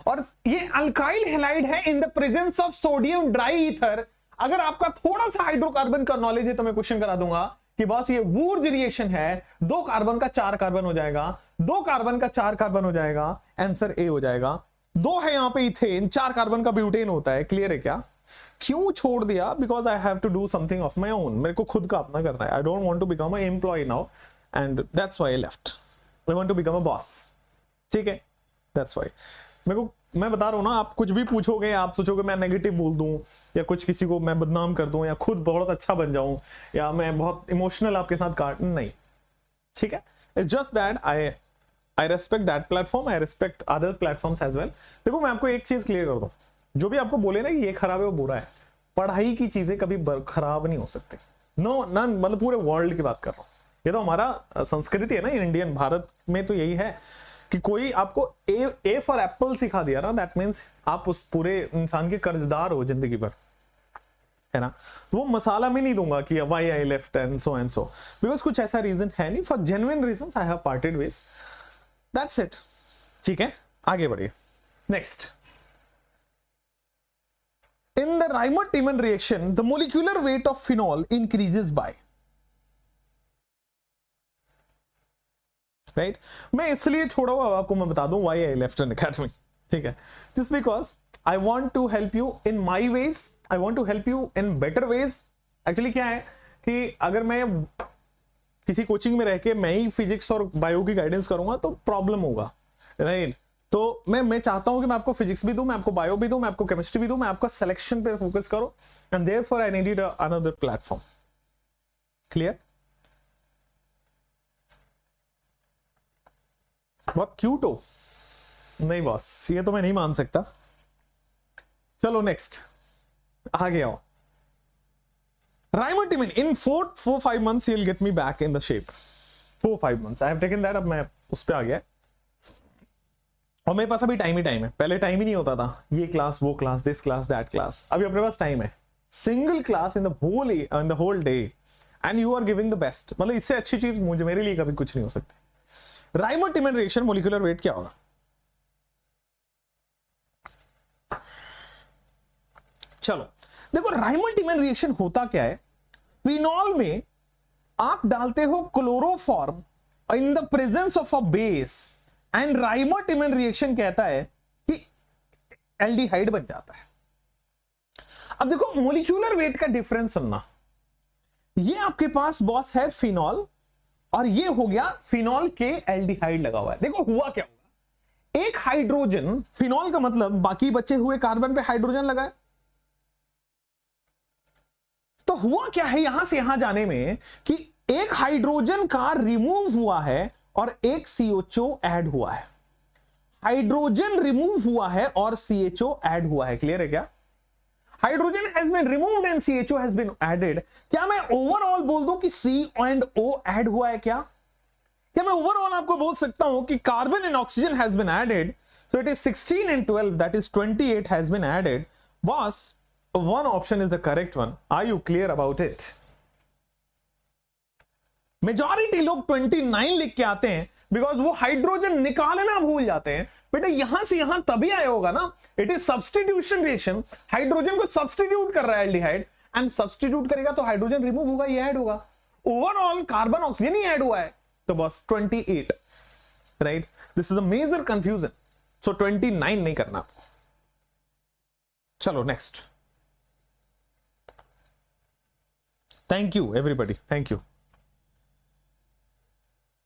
और ये अल्काइल हैलाइड है इन the presence of sodium dry ether. अगर आपका थोड़ा सा हाइड्रोकार्बन का नॉलेज है तो मैं क्वेश्चन करा दूंगा कि बॉस ये वुर्ज रिएक्शन है, 2 कार्बन का 4 कार्बन हो जाएगा, 2 कार्बन का 4 कार्बन हो जाएगा, आंसर ए हो जाएगा। 2 है यहां पे इथेन, 4 कार्बन का ब्यूटेन होता है, क्लियर है क्या। क्यों छोड़ दिया, because I have to do something of my own, मेरे को खुद का अपना करना है। I don't want to become a employee now and that's why I left, I want to become a boss, ठीक है, दैट्स व्हाई। मेरे को, मैं बता रहा हूं ना, आप कुछ भी पूछोगे आप सोचोगे मैं नेगेटिव बोल दूं या कुछ किसी को मैं बदनाम कर दूं या खुद बहुत अच्छा बन जाऊं या मैं बहुत इमोशनल आपके साथ काट, नहीं, ठीक है। It's just that I respect that platform, I respect other platforms as well. देखो मैं आपको एक चीज क्लियर कर दूं, जो भी आपको बोले ना कि ये खराब है वो बुरा है, पढ़ाई की चीजें कभी खराब नहीं हो सकती, नो नन, मतलब पूरे वर्ल्ड की बात कर रहा हूं। ये तो हमारा संस्कृति है ना इंडियन, भारत में तो यही है कि कोई आपको ए फॉर एप्पल सिखा दिया ना, दैट मीन्स आप उस पूरे इंसान के कर्जदार हो जिंदगी भर, है ना। तो वो मसाला में नहीं दूंगा कि why I left and so, because कुछ ऐसा रीजन है नहीं, for genuine reasons I have parted ways, that's it, ठीक है। आगे बढ़िए next. In the Reimer Tiemann reaction the molecular weight of phenol increases by, right. मैं इसलिए छोड़ा हुआ आपको मैं बता दूं why I left Unacademy, ठीक है, just because I want to help you in my ways, I want to help you in better ways. Actually क्या है कि अगर मैं किसी कोचिंग में रह के मैं ही फिजिक्स और बायो की गाइडेंस करूंगा तो प्रॉब्लम होगा, राइट। तो मैं चाहता हूं कि मैं आपको फिजिक्स भी दूं, मैं आपको बायो भी दूं, मैं आपको केमिस्ट्री भी दूं, मैं आपका सिलेक्शन पे फोकस करूं, and therefore I needed another platform, clear. बहुत क्यूट हो, नहीं बॉस ये तो मैं नहीं मान सकता। चलो नेक्स्ट आगे आओ। Rymer-Tiemann in 4-5 months you'll get me back in the shape, 4-5 months I have taken that, अब मैं उस पे आ गया और मेरे पास अभी टाइम ही टाइम है, पहले टाइम ही नहीं होता था, ये क्लास वो class, this class that class, अभी अपने पास टाइम है, single class in the whole day and you are giving the best, मतलब इससे अच्छी चीज मुझे मेरे लिए कभी कुछ नहीं हो सकती। राइमर-टिमन रिएक्शन मोलिकुलर वेट क्या होगा, चलो देखो राइमर-टिमन रिएक्शन होता क्या है, फिनॉल में आप डालते हो chloroform in the presence of a base and Reimer Tiemann reaction कहता है कि एल्डिहाइड बन जाता है। अब देखो मोलिक्यूलर वेट का डिफरेंस सुनना, ये आपके पास बॉस है फिनॉल और ये हो गया फिनॉल के एल्डिहाइड लगा हुआ है। देखो हुआ क्या होगा, एक हाइड्रोजन, फिनॉल का मतलब बाकी बचे हुए कार्बन पे हाइड्रोजन लगा है, तो हुआ क्या है यहां से यहां जाने में कि एक हाइड्रोजन का रिमूव हुआ है और एक CHO ऐड हुआ है, हाइड्रोजन रिमूव हुआ है और CHO ऐड हुआ है, क्लियर है क्या। Hydrogen has been removed and CHO has been added, क्या मैं ओवरऑल बोल दूं कि C एंड O ऐड हुआ है? क्या मैं ओवरऑल आपको बोल सकता हूं कि carbon and oxygen has been added, so it is 16 and 12, that is 28 has been added? Boss, one option is the correct one. Are you clear about it? Majority लोग 29 लिख के आते हैं बिकॉज वो हाइड्रोजन निकालना भूल जाते हैं। बेटा यहां से यहां तभी आया होगा ना, it is substitution reaction, hydrogen को सब्सटीट्यूट कर रहा है एल्डिहाइड, एंड सब्सटीट्यूट करेगा तो हाइड्रोजन रिमूव होगा, ये ऐड होगा। ओवरऑल कार्बन ऑक्सीजन ही ऐड हुआ है, तो बस 28, right? This is a major confusion, so 29 नहीं करना आपको। चलो next, thank you everybody, thank you.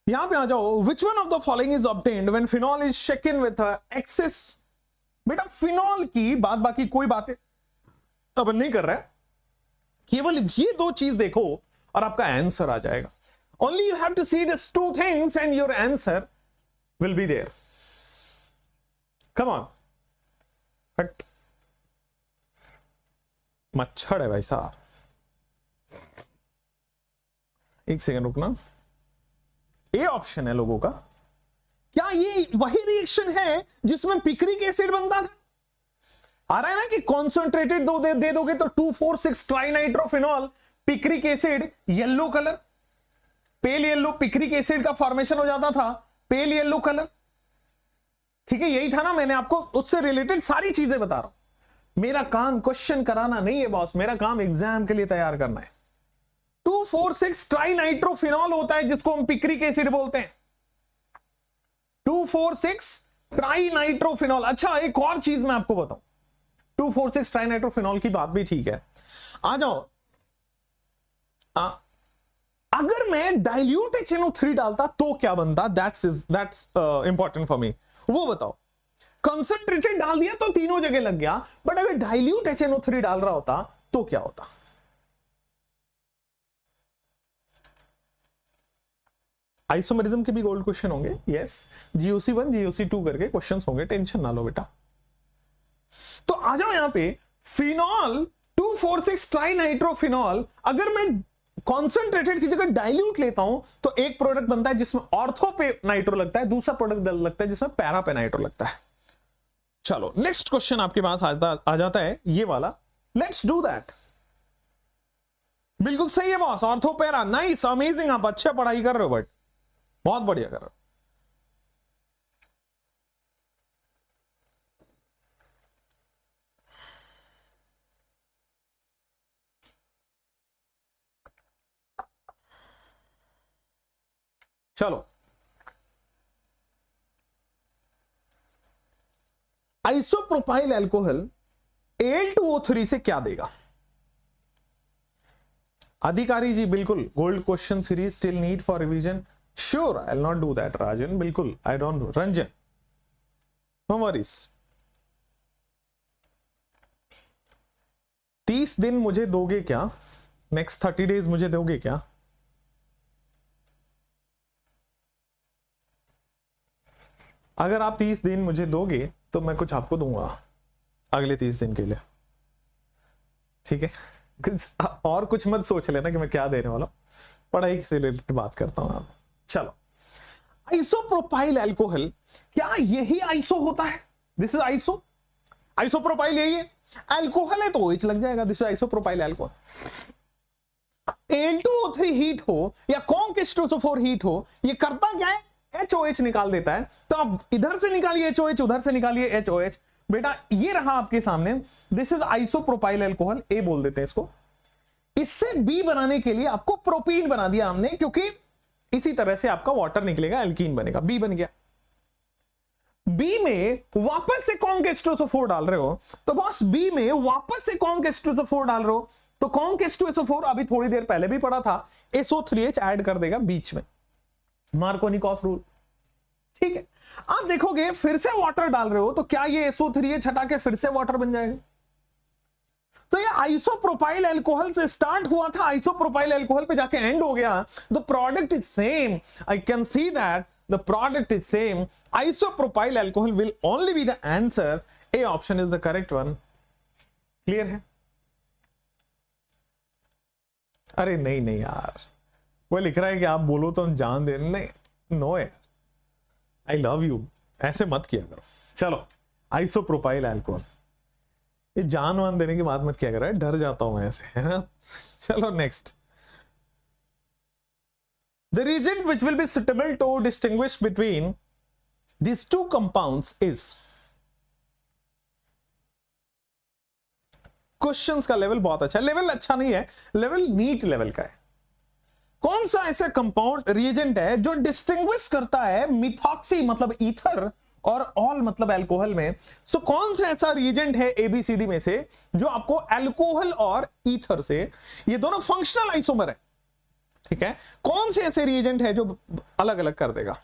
यहां पे आ जाओ, which one of the following is obtained when phenol is shaken with excess? बेटा फिनॉल की बात बाकी कोई बातें अब नहीं कर रहा है, केवल ये दो चीज देखो और आपका आंसर आ जाएगा। Only you have to see this two things and your answer will be there. Come on, हट, मच्छर है भाई साहब, एक सेकंड रुकना। ए ऑप्शन है लोगों का, क्या ये वही रिएक्शन है जिसमें पिक्रिक एसिड बनता था? आ रहा है ना कि कॉन्सेंट्रेटेड दे दोगे तो 2,4,6 trinitrophenol, picric acid, yellow colour, pale yellow, picric acid का फॉर्मेशन हो जाता था, पेल येलो कलर। ठीक है, यही था ना, मैंने आपको उससे रिलेटेड सारी चीजें बता रहा हूं। मेरा काम क्वेश्चन कराना नहीं है बॉस, मेरा काम एग्जाम के लिए तैयार करना है। 2,4,6 ट्राइनाइट्रोफिनॉल होता है जिसको हम पिक्रिक एसिड बोलते हैं, 2,4,6 ट्राइनाइट्रोफिनॉल। अच्छा एक और चीज मैं आपको बताऊं, 2,4,6 ट्राइनाइट्रोफिनॉल की बात भी ठीक है, आ जाओ। अगर मैं डाइल्यूट HNO3 डालता तो क्या बनता? दैट्स इंपॉर्टेंट फॉर मी, वो बताओ। कंसंट्रेटेड डाल दिया तो तीनों जगह लग गया, बट अगर डाइल्यूट HNO3 डाल रहा होता तो क्या होता? आइसोमेरिज्म के भी गोल्ड क्वेश्चन होंगे, यस, GOC1 GOC2 करके क्वेश्चंस होंगे, टेंशन ना लो बेटा। तो आ जाओ यहां पे, फिनॉल 2,4,6 ट्राइनाइट्रोफिनॉल, अगर मैं कॉन्सेंट्रेटेड की जगह डाइल्यूट लेता हूं तो एक प्रोडक्ट बनता है जिसमें ऑर्थो पे नाइट्रो लगता है, दूसरा प्रोडक्ट लगता है जिसमें पैरा पे नाइट्रो लगता है। चलो नेक्स्ट क्वेश्चन आपके पास आ जाता है ये वाला, लेट्स डू दैट। बिल्कुल सही है boss, ortho para, nice, amazing, आप अच्छा पढ़ाई कर रहे हो, बट बहुत बढ़िया कर रहे हो। चलो आइसोप्रोपाइल अल्कोहल Al2O3 से क्या देगा? अधिकारी जी बिल्कुल, gold question series still need for revision, sure I will not do that Rajan, बिल्कुल I don't do, Ranjan no worries. 30 दिन मुझे दोगे क्या? नेक्स्ट 30 डेज मुझे दोगे क्या? अगर आप 30 दिन मुझे दोगे तो मैं कुछ आपको दूंगा अगले 30 दिन के लिए, ठीक है? और कुछ मत सोच लेना कि मैं क्या देने वाला हूं, पढ़ाई से रिलेटेड बात करता हूं आप। चलो, आइसोप्रोपाइल अल्कोहल, क्या यही आइसो होता है? दिस इज आइसो, आइसोप्रोपाइल यही है, अल्कोहल है तो OH लग जाएगा, this is isopropyl alcohol. Al2O3 heat हो या कॉन्क H2SO4 हीट हो, ये करता क्या है? HOH निकाल देता है। तो आप इधर से निकालिए HOH, उधर से निकालिए HOH, बेटा ये रहा आपके सामने, दिस इज आइसोप्रोपाइल अल्कोहल, ए बोल देते हैं इसको। इससे बी बनाने के लिए आपको प्रोपीन बना दिया हमने, क्योंकि इसी तरह से आपका वाटर निकलेगा, एल्कीन बनेगा, बी बन गया। बी में वापस से कॉन्क H2SO4 डाल रहे हो, तो बॉस बी में वापस से कॉन्क H2SO4 डाल रहे हो, तो कॉन्क H2SO4 अभी थोड़ी देर पहले भी पढ़ा था, SO3H ऐड कर देगा बीच में, मार्कोनिकॉफ रूल, ठीक है? आप देखोगे फिर से वाटर डाल रहे हो तो क्या ये SO3H हटा के फिर से वाटर बन जाएगा? तो ये आइसोप्रोपाइल अल्कोहल से स्टार्ट हुआ था, आइसोप्रोपाइल अल्कोहल पे जाके एंड हो गया। The product is same, I can see that the product is same, isopropyl alcohol will only B the answer, A option is the correct one. Clear है? अरे नहीं नहीं यार, वो लिख रहा है कि आप बोलो तो हम जान दे, नहीं नो यार, आई लव यू, ऐसे मत किया करो। चलो आइसोप्रोपाइल अल्कोहल, ये जान वान देने की बात मत किया करो, डर जाता हूं मैं ऐसे, है ना। चलो next, the reagent which will be suitable to distinguish between these two compounds is, questions का लेवल बहुत अच्छा, लेवल अच्छा नहीं है, लेवल नीट लेवल का है। कौन सा ऐसा कंपाउंड रिएजेंट है जो डिस्टिंग्विश करता है मिथॉक्सी मतलब ईथर और ऑल मतलब अल्कोहल में। सो कौन सा ऐसा रिएजेंट है एबीसीडी में से जो आपको अल्कोहल और ईथर से, ये दोनों फंक्शनल आइसोमर है, ठीक है, कौन से ऐसे रिएजेंट है जो अलग अलग कर देगा।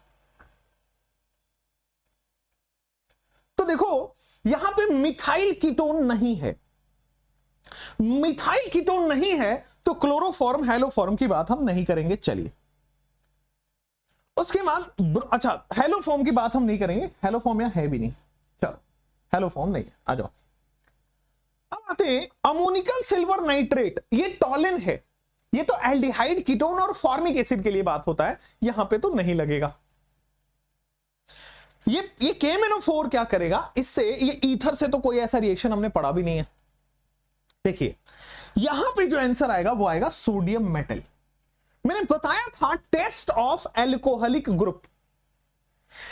तो देखो यहां पे मिथाइल कीटोन नहीं है, मिथाइल कीटोन नहीं है तो क्लोरोफॉर्म हेलोफॉर्म की बात हम नहीं करेंगे। चलिए उसके बाद, अच्छा हेलोफॉर्म की बात हम नहीं करेंगे, हेलोफॉर्म या है भी नहीं, चलो हेलोफॉर्म नहीं है, आ जाओ। अब आते हैं अमोनिकल सिल्वर नाइट्रेट, ये टॉलिन है, ये तो एल्डिहाइड कीटोन और फॉर्मिक एसिड के लिए बात होता है, यहां पे तो नहीं लगेगा। ये KMnO4 क्या करेगा इससे, ये ईथर से तो कोई ऐसा रिएक्शन हमने पढ़ा भी नहीं है। देखिए यहां पे जो आंसर आएगा वो आएगा सोडियम मेटल। मैंने बताया था टेस्ट ऑफ एल्कोहलिक ग्रुप,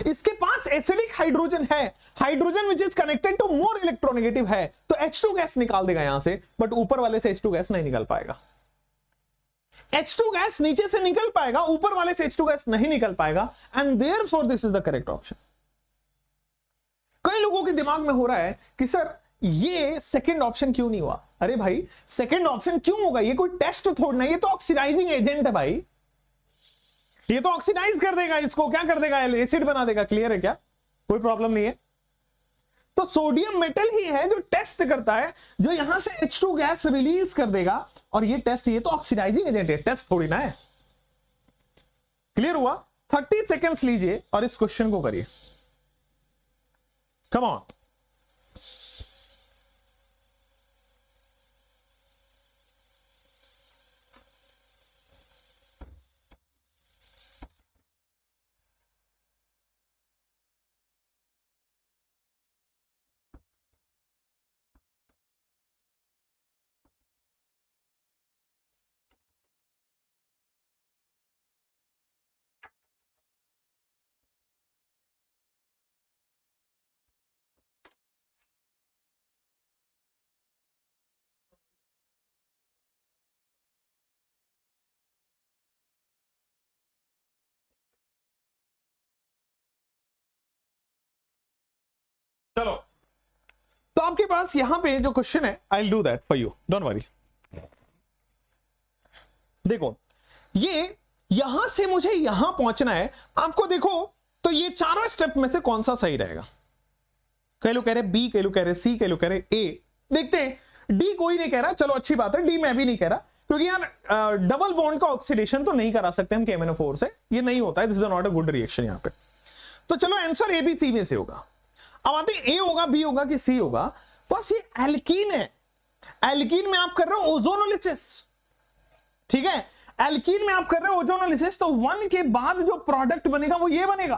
इसके पास एसिडिक हाइड्रोजन है, hydrogen which is connected to more electronegative है, तो H2 गैस निकाल देगा यहां से, बट ऊपर वाले से H2 गैस नहीं निकल पाएगा। H2 गैस नीचे से निकल पाएगा, ऊपर वाले से H2 गैस नहीं निकल पाएगा, and therefore this is the correct option. कई लोगों के दिमाग में हो रहा है कि सर ये सेकंड ऑप्शन क्यों नहीं हुआ। अरे भाई सेकंड ऑप्शन क्यों होगा, ये कोई टेस्ट थोड़ा नहीं, ये तो ऑक्सीडाइजिंग एजेंट है भाई, ये तो ऑक्सीडाइज कर देगा, इसको क्या कर देगा, एसिड बना देगा। क्लियर है क्या, कोई प्रॉब्लम नहीं है। तो सोडियम मेटल ही है जो टेस्ट करता है, जो यहां से H2 गैस रिलीज कर देगा, और ये टेस्ट, ये तो ऑक्सीडाइजिंग एजेंट है, टेस्ट थोड़ी ना है। क्लियर हुआ। 30 सेकेंड्स लीजिए और इस क्वेश्चन को करिए, कम ऑन। चलो तो आपके पास यहां पे जो क्वेश्चन है, I will do that for you, don't worry. देखो ये यहां से मुझे यहां पहुंचना है, आपको देखो तो ये चारों स्टेप में से कौन सा सही रहेगा। कई लोग कह रहे बी, कई लोग कह रहे सी, कई लोग कह रहे ए। देखते हैं, डी कोई नहीं कह रहा, चलो अच्छी बात है, डी मैं भी नहीं कह रहा, क्योंकि यार डबल बॉन्ड का ऑक्सीडेशन तो नहीं करा सकते हम KMnO4 से, ये नहीं होता है, this is not a good reaction यहां पे। तो चलो आंसर ए बी सी में से होगा। अब आते हैं ए होगा, बी होगा कि सी होगा। बस ये एल्कीन है, एल्कीन में आप कर रहे हो ओजोनोलिसिस, ठीक है, एल्कीन में आप कर रहे हो ओजोनोलिसिस, तो 1 के बाद जो प्रोडक्ट बनेगा वो ये बनेगा।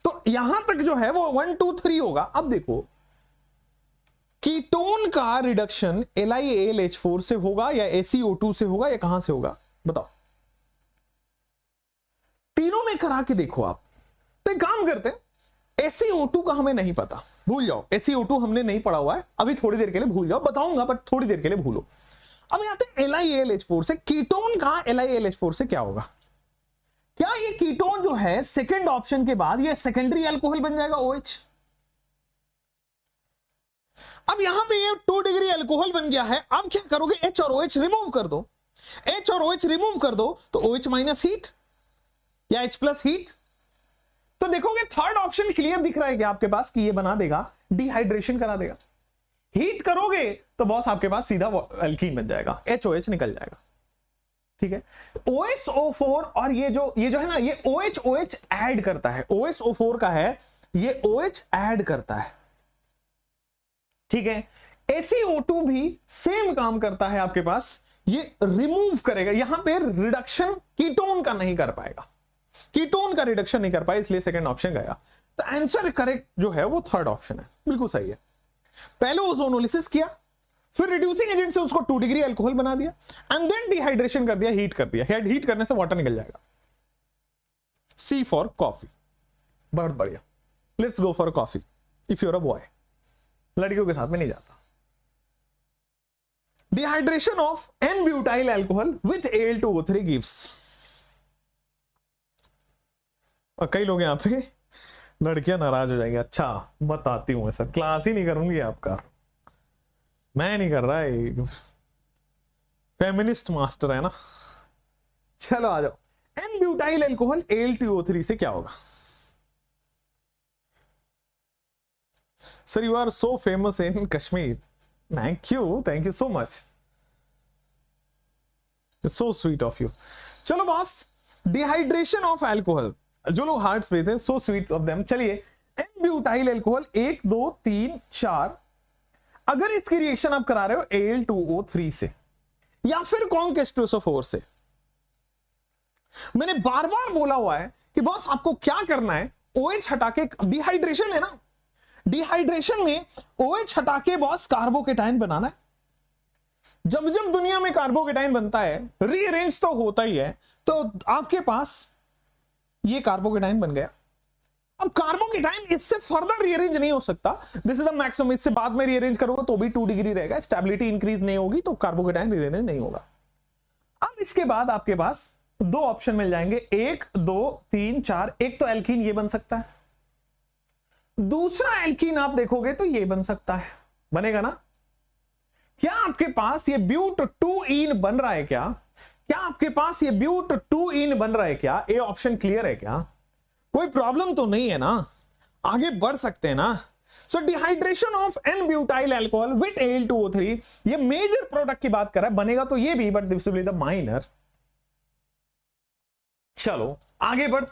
तो यहां तक जो है वो 1 2 3 होगा। अब देखो कीटोन का रिडक्शन LiAlH4 से होगा या ACO2 से होगा या कहां से होगा, बताओ। तीनों में करा के देखो आप। तो एक काम करते हैं, ACO2 का हमें नहीं पता, भूल जाओ, ACO2 हमने नहीं पढ़ा हुआ है, अभी थोड़ी देर के लिए भूल जाओ, बताऊंगा बट थोड़ी देर के लिए भूलो। अब आते हैं LiAlH4 से, कीटोन का LiAlH4 से क्या होगा। क्या ये कीटोन जो है सेकंड ऑप्शन के बाद ये सेकेंडरी अल्कोहल बन जाएगा OH। अब यहां पे ये 2 डिग्री अल्कोहल बन गया है, अब क्या करोगे, H और OH रिमूव कर दो, H और OH रिमूव कर दो तो OH माइनस हीट या H प्लस हीट। तो देखोगे थर्ड ऑप्शन क्लियर दिख रहा है क्या आपके पास कि ये बना देगा, डिहाइड्रेशन करा देगा। हीट करोगे तो बॉस आपके पास सीधा अल्कीन बन जाएगा, HOH निकल जाएगा, ठीक है। OSO4 और ये जो है ना, ये OH ऐड करता है, OSO4 का है, ये OH ऐड करता है, ठीक है। ACO2 भी सेम काम करता है आपके पास, ये रिमूव करेगा, यहां पे रिडक्शन कीटोन का नहीं कर पाएगा, कीटोन का रिडक्शन नहीं कर पाए, इसलिए सेकंड ऑप्शन गया। तो आंसर करेक्ट जो है वो थर्ड ऑप्शन है, बिल्कुल सही है। पहले ओजोनोलिसिस किया, फिर रिड्यूसिंग एजेंट से उसको 2 डिग्री अल्कोहल बना दिया, एंड देन डिहाइड्रेशन कर दिया, हीट कर दिया। हीट करने से वाटर निकल जाएगा। सी फॉर कॉफी, बहुत बढ़िया। Let's go for coffee if you're a boy, लड़कियों के साथ में नहीं जाता। Dehydration of n butyl alcohol with Al2O3 gives, और कई लोग यहां पे लड़कियां नाराज हो जाएंगी। अच्छा बताती हूं, सर क्लास ही नहीं करूंगी आपका, मैं नहीं कर रहा है, फेमिनिस्ट मास्टर है ना। चलो आ जाओ, एन ब्यूटाइल अल्कोहल Al2O3 से क्या होगा? Sir you are so famous in Kashmir, thank you so much, it's so sweet of you. चलो बॉस, डिहाइड्रेशन ऑफ अल्कोहल, जो लोग हार्ट्स पे थे, सो स्वीट ऑफ देम। चलिए, एन ब्यूटाइल अल्कोहल 1 2 3 4, अगर इसकी रिएक्शन आप करा रहे हो Al2O3 से या फिर कॉन्क H2SO4 से, मैंने बार बार बोला हुआ है कि बॉस आपको क्या करना है, OH हटा के, डिहाइड्रेशन है ना, डिहाइड्रेशन में OH हटा के बॉस कार्बोकेटाइन बनाना है। जब जब दुनिया में कार्बोकेटाइन बनता है, रीअरेंज तो होता ही है, तो आपके पास ये कार्बोकेटाइन बन गया। अब कार्बोकेटाइन इससे फर्दर रीअरेंज नहीं हो सकता, दिस इज द मैक्सिमम। इससे बाद में रीअरेंज करोगे तो भी 2 डिग्री रहेगा, स्टेबिलिटी इंक्रीज नहीं होगी, तो कार्बोकेटाइन रीअरेंज नहीं होगा। अब इसके बाद आपके पास 2 ऑप्शन मिल जाएंगे, 1 2 3 4। एक तो एल्कीन ये बन सकता है, दूसरा एल्कीन आप देखोगे तो ये बन सकता है, बनेगा ना? क्या आपके पास ये ब्यूट 2ईन बन रहा है क्या? क्या आपके पास ये ब्यूट 2ईन बन रहा है क्या? ये ऑप्शन क्लियर है क्या? कोई प्रॉब्लम तो नहीं है ना? आगे बढ़ सकते हैं ना? So dehydration of n butyl alcohol with Al2O3, ये मेजर प्रोडक्ट की बात कर रहा है, बनेगा तो ये भी, but this will be the minor. चलो आगे बढ़,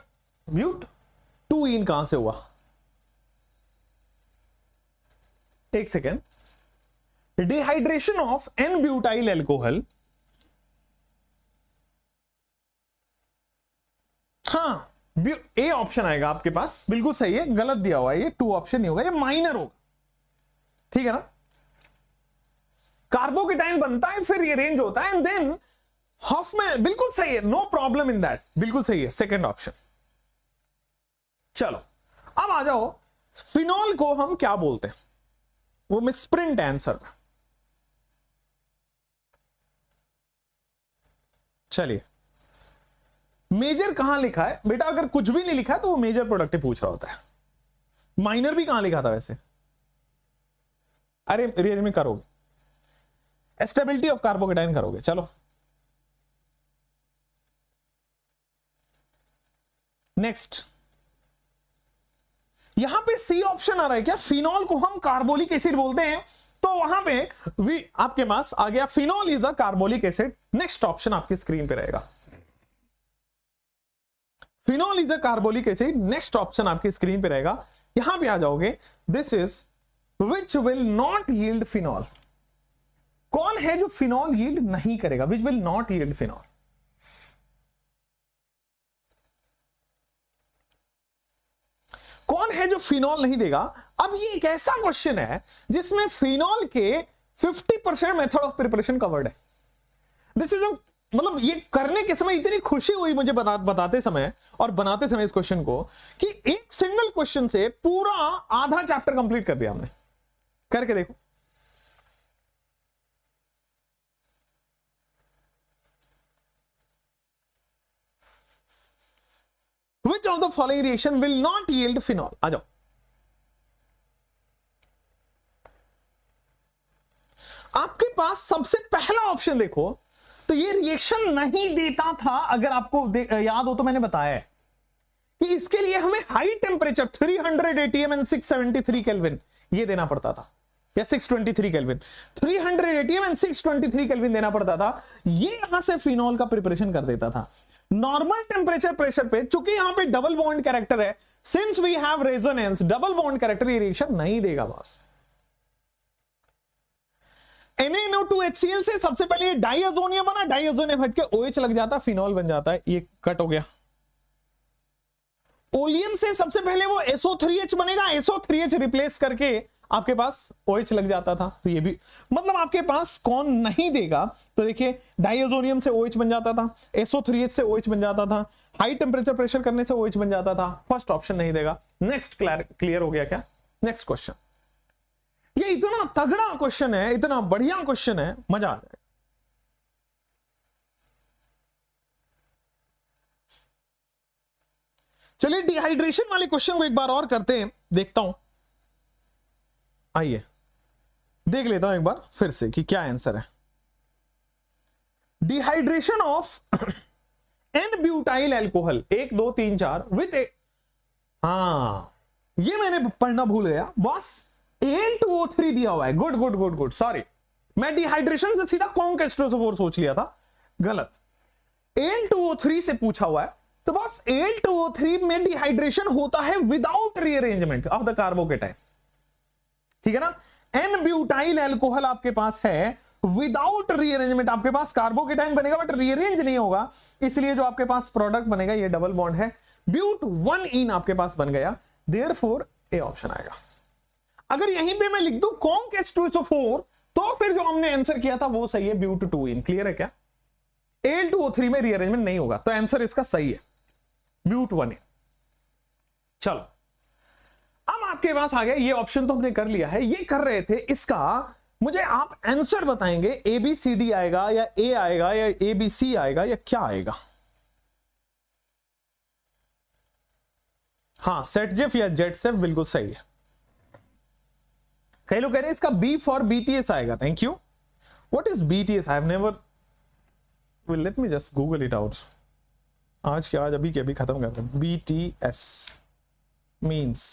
ब्यूट 2ईन कहां से हुआ? एक second, dehydration of n butyl alcohol, हाँ ए ऑप्शन आएगा आपके पास, बिल्कुल सही है, गलत दिया हुआ है ये, 2 ऑप्शन नहीं होगा, ये माइनर होगा, ठीक है ना? कार्बोकेटाइन बनता है, फिर रीअरेंज होता है, एंड देन हॉफमैन, बिल्कुल सही है, नो प्रॉब्लम इन दैट, बिल्कुल सही है, सेकंड ऑप्शन। चलो अब आ जाओ, फिनॉल को हम क्या बोलते हैं? वो मिसप्रिंट आंसर। चलिए, मेजर कहां लिखा है बेटा? अगर कुछ भी नहीं लिखा है तो वो मेजर प्रोडक्ट पूछ रहा होता है। माइनर भी कहां लिखा था वैसे? अरे रियल में करोगे, स्टेबिलिटी ऑफ कार्बोकेटाइन करोगे। चलो नेक्स्ट, यहां पे सी ऑप्शन आ रहा है क्या? फिनॉल को हम कार्बोलिक एसिड बोलते हैं, तो वहां पे आपके पास आ गया phenol is a carbolic acid. Next option आपकी स्क्रीन पे रहेगा, phenol is a carbolic acid. Next option आपकी स्क्रीन पे रहेगा, यहां पे आ जाओगे, this is which will not yield phenol. कौन है जो फिनॉल यील्ड नहीं करेगा? Which will not yield phenol. कौन है जो फिनॉल नहीं देगा? अब ये एक ऐसा क्वेश्चन है जिसमें फिनॉल के 50% मेथड ऑफ प्रिपरेशन कवर्ड है। दिस इज मतलब ये करने के समय इतनी खुशी हुई मुझे बताते समय और बनाते समय इस क्वेश्चन को, कि एक सिंगल क्वेश्चन से पूरा आधा चैप्टर कंप्लीट कर दिया हमने। करके देखो, Which of the following reaction will not yield phenol? आ जाओ, आपके पास सबसे पहला ऑप्शन देखो, तो ये रिएक्शन नहीं देता था। अगर आपको याद हो तो मैंने बताया है कि इसके लिए हमें high temperature 300 ATM and 673 kelvin ये देना पड़ता था, या 623 केल्विन, 300 ATM एंड 623 केल्विन देना पड़ता था। ये यहां से फिनॉल का प्रिपरेशन कर देता था। नॉर्मल टेम्परेचर प्रेशर पे, चूंकि यहां पे डबल बॉन्ड कैरेक्टर है, since we have resonance, double bond character ये रिएक्शन नहीं देगा बॉस। Na2HCl से सबसे पहले ये डाइअजोनियम बना, डाइअजोनियम हट के OH लग जाता है, फिनॉल बन जाता है, ये कट हो गया। ओलियम से सबसे पहले वो SO3H बनेगा, SO3H रिप्लेस करके आपके पास OH लग जाता था। तो ये भी मतलब आपके पास कौन नहीं देगा, तो देखिए डाइअजोनियम से OH बन जाता था, SO3H से OH बन जाता था, हाई टेम्परेचर प्रेशर करने से OH बन जाता था। फर्स्ट ऑप्शन नहीं देगा। नेक्स्ट क्लियर हो गया क्या? Next question. ये इतना तगड़ा क्वेश्चन है, इतना बढ़िया क्वेश्चन है, मजा आ जाएगा। चलिए डिहाइड्रेशन वाले क्वेश्चन को एक बार और करते हैं, देखता हूं। आइए देख लेता हूं एक बार फिर से कि क्या आंसर है। Dehydration of n butyl alcohol 1 2 3 4 with a, ये मैंने पढ़ना भूल गया बॉस। Al2O3 दिया हुआ है। Good good good good, sorry, मैं डिहाइड्रेशन से सीधा कॉन्क H2SO4 सोच लिया था, गलत। Al2O3 से पूछा हुआ है, तो बस Al2O3 में डिहाइड्रेशन होता है without rearrangement of the carbocation, ठीक है ना। एन ब्यूटाइल एल्कोहल आपके पास है विदाउट रीअरेंजमेंट, आपके पास कार्बोकेटाइन बनेगा बट रीअरेंज नहीं होगा, इसलिए जो आपके पास प्रोडक्ट बनेगा ये डबल बॉन्ड है, ब्यूट 1 इन आपके पास बन गया, देयरफॉर ए ऑप्शन आएगा। अगर यहीं पे मैं लिख दूं कॉन्क H2SO4 तो फिर जो हमने आंसर किया था वो सही है, ब्यूट 2 इन। क्लियर है क्या? Al2O3 में रीअरेंजमेंट नहीं होगा, तो आंसर इसका सही है, ब्यूट 1 इन। चलो अब आपके पास आ गया, ये ऑप्शन तो हमने कर लिया है, ये कर रहे थे, इसका मुझे आप आंसर बताएंगे, ABCD आएगा या A आएगा या ABC आएगा या क्या आएगा? हाँ, सेटजेफ या जेटसेफ बिल्कुल सही है। कई लोग कह रहे हैं इसका B फॉर BTS आएगा। Thank you. What is BTS? I have never, well let me just google it out। आज के आज अभी के अभी खत्म कर दें। BTS means,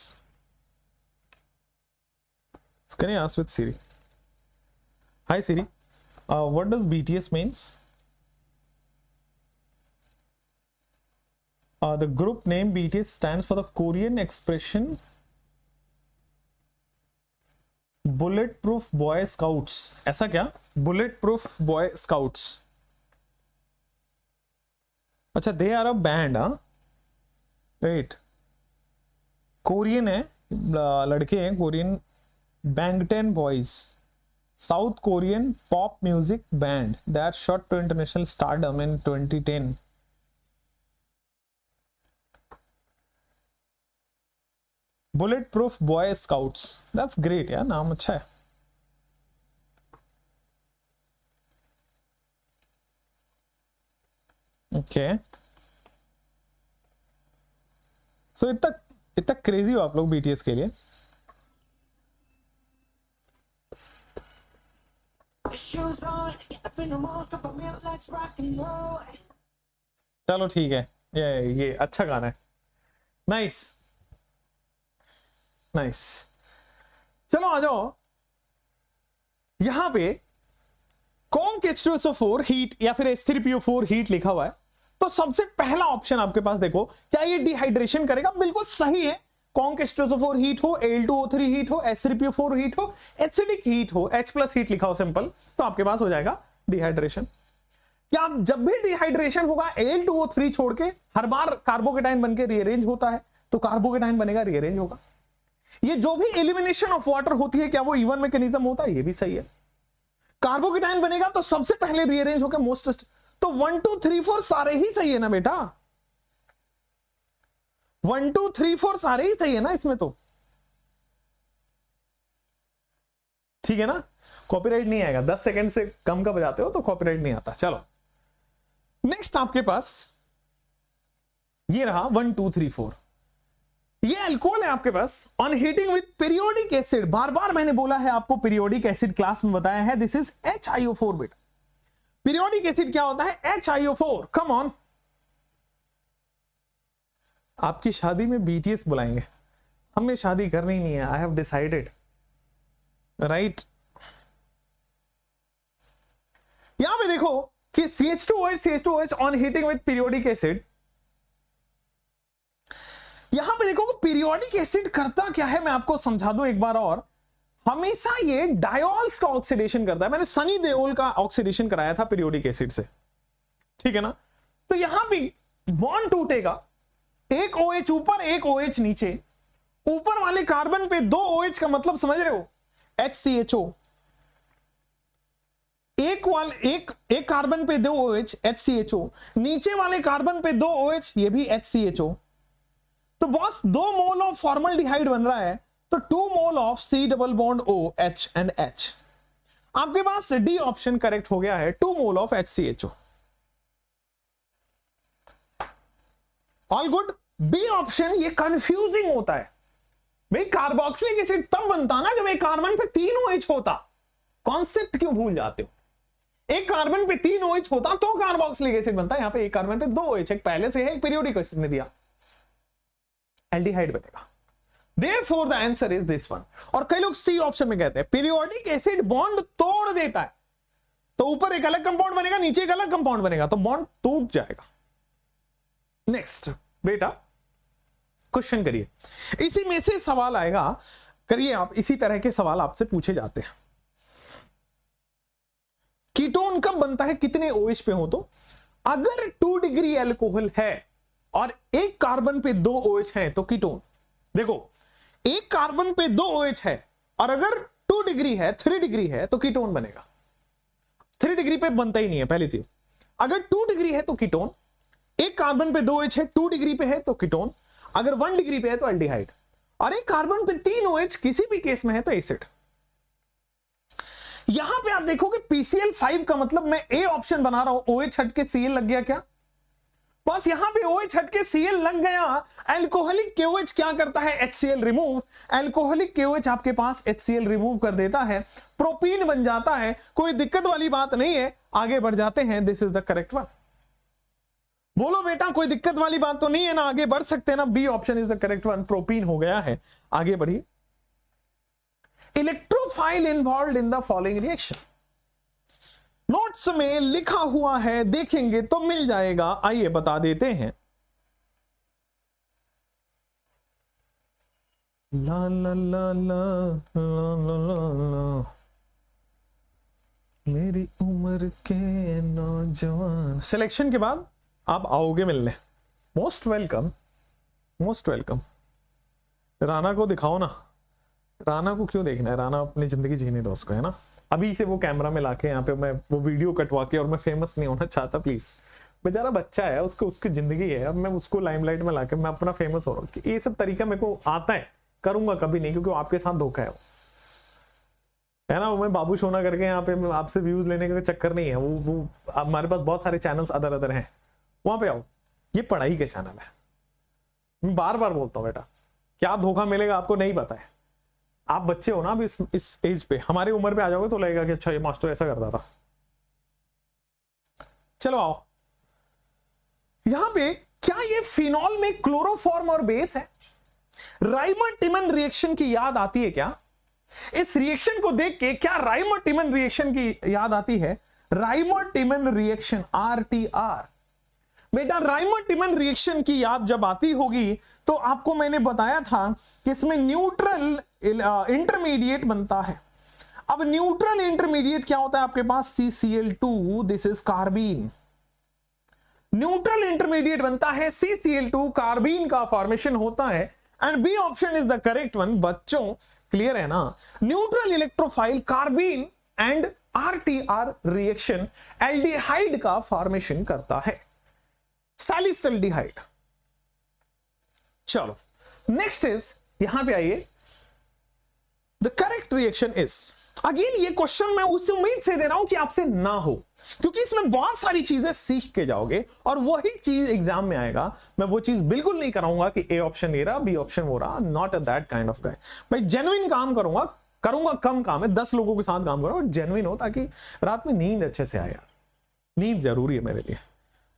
can you ask with Siri? Hi Siri, what does BTS means? The group name BTS stands for the Korean expression bullet proof boy scouts. ऐसा क्या? बुलेट प्रूफ बॉय स्काउट्स, अच्छा दे आर अ बैंड। हाँ राइट, कोरियन है, लड़के हैं Korean, Bangtan boys, south Korean pop music band that shot to international stardom in 2010। Bullet proof boy scouts, that's great यार, नाम अच्छा है। ओके सो इतना क्रेजी हो आप लोग BTS के लिए। चलो ठीक है, ये अच्छा गाना है, नाइस नाइस। चलो आ जाओ, यहां पे कॉन्क H2SO4 हीट या फिर H3PO4 हीट लिखा हुआ है, तो सबसे पहला ऑप्शन आपके पास देखो, क्या ये डिहाइड्रेशन करेगा? बिल्कुल सही है। कॉन्क H2SO4 हीट हो, Al2O3 हीट हो, H3PO4 हीट हो, एसिडिक हीट हो, H+ हीट लिखा हो सिंपल, तो आपके पास हो जाएगा डिहाइड्रेशन। क्या जब भी डिहाइड्रेशन होगा Al2O3 छोड़ के हर बार कार्बोकेटाइन बनके रीअरेंज होता है, तो कार्बोकेटाइन बनेगा, रीअरेंज होगा। ये जो भी एलिमिनेशन ऑफ वाटर होती है, क्या वो इवन मैकेनिज्म होता है? ये भी सही है। कार्बोकेटाइन बनेगा तो सबसे पहले रीअरेंज होकर मोस्ट, तो 1 2 3 4 सारे ही सही है ना बेटा, 1 2 3 4 सारे ही सही है ना इसमें, तो ठीक है ना। कॉपीराइट नहीं आएगा, 10 सेकंड से कम का बजाते हो तो कॉपीराइट नहीं आता। चलो नेक्स्ट आपके पास ये रहा 1 2 3 4, ये अल्कोहल है आपके पास on heating with periodic acid. बार बार मैंने बोला है आपको, पीरियोडिक एसिड क्लास में बताया है, दिस इज HiO4 बेटा। पीरियोडिक एसिड क्या होता है? HiO4। कम ऑन, आपकी शादी में BTS बुलाएंगे, हमें शादी करनी नहीं है, आई हैव डिसाइडेड, राइट। यहां पे देखो कि CH2OH on heating with periodic acid, यहां पे देखो पीरियोडिक एसिड करता क्या है, मैं आपको समझा दूं एक बार और। हमेशा ये डायोल्स का ऑक्सीडेशन करता है। मैंने सनी देओल का ऑक्सीडेशन कराया था पीरियोडिक एसिड से, ठीक है ना। तो यहां भी बॉन्ड टूटेगा, एक OH ऊपर एक OH नीचे, ऊपर वाले कार्बन पे 2 OH का मतलब समझ रहे हो, HCHO। एक कार्बन पे 2 OH HCHO, नीचे वाले कार्बन पे 2 OH, ये भी HCHO। तो बॉस 2 मोल ऑफ फॉर्मल्डिहाइड बन रहा है, तो 2 mole of C double bond O H and H। आपके पास डी ऑप्शन करेक्ट हो गया है, 2 mole of HCHO। All good. B option ये कंफ्यूजिंग होता है भाई, कार्बोक्सिलिक एसिड तब बनता ना जब एक कार्बन पे 3 OH होता। कॉन्सेप्ट क्यों भूल जाते हो? एक कार्बन पे 3 OH होता तो कार्बोक्सिलिक एसिड बनता है। यहां पे एक कार्बन पे 2 OH, एक पहले से है, एक पीरियोडिक एसिड ने दिया, एल्डिहाइड बनेगा। Therefore the answer is this one। और कई लोग सी ऑप्शन में कहते हैं पीरियोडिक एसिड बॉन्ड तोड़ देता है, तो ऊपर एक अलग कंपाउंड बनेगा, नीचे एक अलग कंपाउंड बनेगा, तो बॉन्ड टूट जाएगा। नेक्स्ट बेटा क्वेश्चन करिए, इसी में से सवाल आएगा, करिए आप। इसी तरह के सवाल आपसे पूछे जाते हैं। कीटोन कब बनता है, कितने OH पे हो? तो अगर 2 डिग्री अल्कोहल है और एक कार्बन पे 2 OH है तो कीटोन। देखो एक कार्बन पे 2 OH है और अगर 2 डिग्री है, 3 डिग्री है तो कीटोन बनेगा। 3 डिग्री पे बनता ही नहीं है पहली चीज। अगर 2 डिग्री है तो कीटोन, एक कार्बन पे 2 OH है, 2 डिग्री पे है तो कीटोन, अगर 1 डिग्री पे है तो एल्डिहाइड, और एक कार्बन पे 3 OH किसी भी केस में है तो एसिड। यहां पे आप देखोगे PCl5 का मतलब मैं ए ऑप्शन बना रहा हूं, OH हट के Cl लग गया क्या? बस यहां पे OH हट के Cl लग गया। अल्कोहलिक KOH क्या करता है? HCl remove. अल्कोहलिक KOH आपके पास HCl रिमूव कर देता है, प्रोपीन बन जाता है। कोई दिक्कत वाली बात नहीं है, आगे बढ़ जाते हैं। This is the correct one. बोलो बेटा कोई दिक्कत वाली बात तो नहीं है ना, आगे बढ़ सकते हैं ना। B option is the correct one, propene हो गया है। आगे बढ़िए। Electrophile involve in the following reaction, notes में लिखा हुआ है, देखेंगे तो मिल जाएगा। आइए बता देते हैं। ला ला ला ला ला ला ला, मेरी उम्र के नौजवान। सिलेक्शन के बाद आप आओगे मिलने। Most welcome, most welcome. Rana को दिखाओ ना। राना को क्यों देखना है? राना अपनी जिंदगी जीने दो उसको, है ना। अभी से वो कैमरा में लाके यहाँ पे मैं वो वीडियो कटवा के, और मैं फेमस नहीं होना चाहता प्लीज। बेचारा बच्चा है, उसको उसकी जिंदगी है। अब मैं उसको लाइमलाइट में लाके मैं अपना फेमस हो रहा हूँ। ये सब तरीका मेरे को आता है, करूंगा कभी नहीं, क्योंकि आपके साथ धोखा है ना। वो मैं बाबू सोना करके यहाँ पे आपसे व्यूज लेने का चक्कर नहीं है। वो हमारे पास बहुत सारे चैनल्स अदर अदर हैं, वहां पे आओ। ये पढ़ाई के चैनल है। मैं बार बार बोलता हूँ बेटा, क्या धोखा मिलेगा आपको नहीं पता है। आप बच्चे हो ना अभी, इस एज पे, हमारी उम्र पे आ जाओगे तो लगेगा कि अच्छा ये मास्टर ऐसा करता था। चलो आओ। यहां पे क्या ये फिनॉल में क्लोरोफॉर्म और बेस है? राइमर-टिमन रिएक्शन की याद आती है क्या? इस रिएक्शन को देख के क्या राइमर-टिमन रिएक्शन की याद आती है? Reimer Tiemann reaction, RTR। बेटा राइमर-टिमन रिएक्शन की याद जब आती होगी तो आपको मैंने बताया था कि इसमें न्यूट्रल इंटरमीडिएट बनता है। अब न्यूट्रल इंटरमीडिएट क्या होता है आपके पास? CCl2, this is carbene. Neutral intermediate बनता है CCl2, कार्बीन का फॉर्मेशन होता है। And B option is the correct one. बच्चों क्लियर है ना? Neutral electrophile carbene and RTR reaction aldehyde का फॉर्मेशन करता है, सैलिसिल्डिहाइड। चलो नेक्स्ट इज, यहां पे आइए। The correct reaction is, again ये क्वेश्चन मैं उस उम्मीद से दे रहा हूं कि आपसे ना हो, क्योंकि इसमें बहुत सारी चीजें सीख के जाओगे और वही चीज एग्जाम में आएगा। मैं वो चीज बिल्कुल नहीं कराऊंगा कि ए ऑप्शन ये रहा, बी ऑप्शन वो रहा। Not that kind of guy. भाई जेन्युइन काम करूंगा, कम काम है, 10 लोगों के साथ काम करूंगा, जेन्युइन हो, ताकि रात में नींद अच्छे से आए यार। नींद जरूरी है मेरे लिए।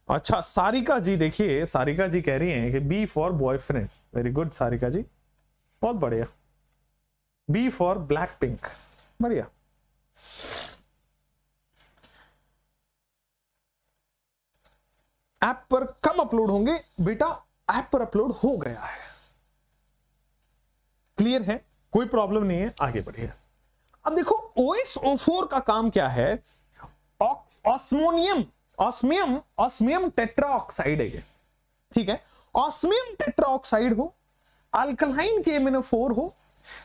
अच्छा सारिका जी, देखिए सारिका जी कह रही हैं कि B for boyfriend. Very good Sarika ji, बहुत बढ़िया। बी फॉर ब्लैक पिंक, बढ़िया। ऐप पर कम अपलोड होंगे बेटा, ऐप पर अपलोड हो गया है। क्लियर है, कोई प्रॉब्लम नहीं है, आगे बढ़िए। अब देखो OSO4 का काम क्या है, ऑस्मियम टेट्राऑक्साइड है ये, ठीक है। ऑस्मियम टेट्राऑक्साइड हो, अल्कलाइन KMnO4 हो,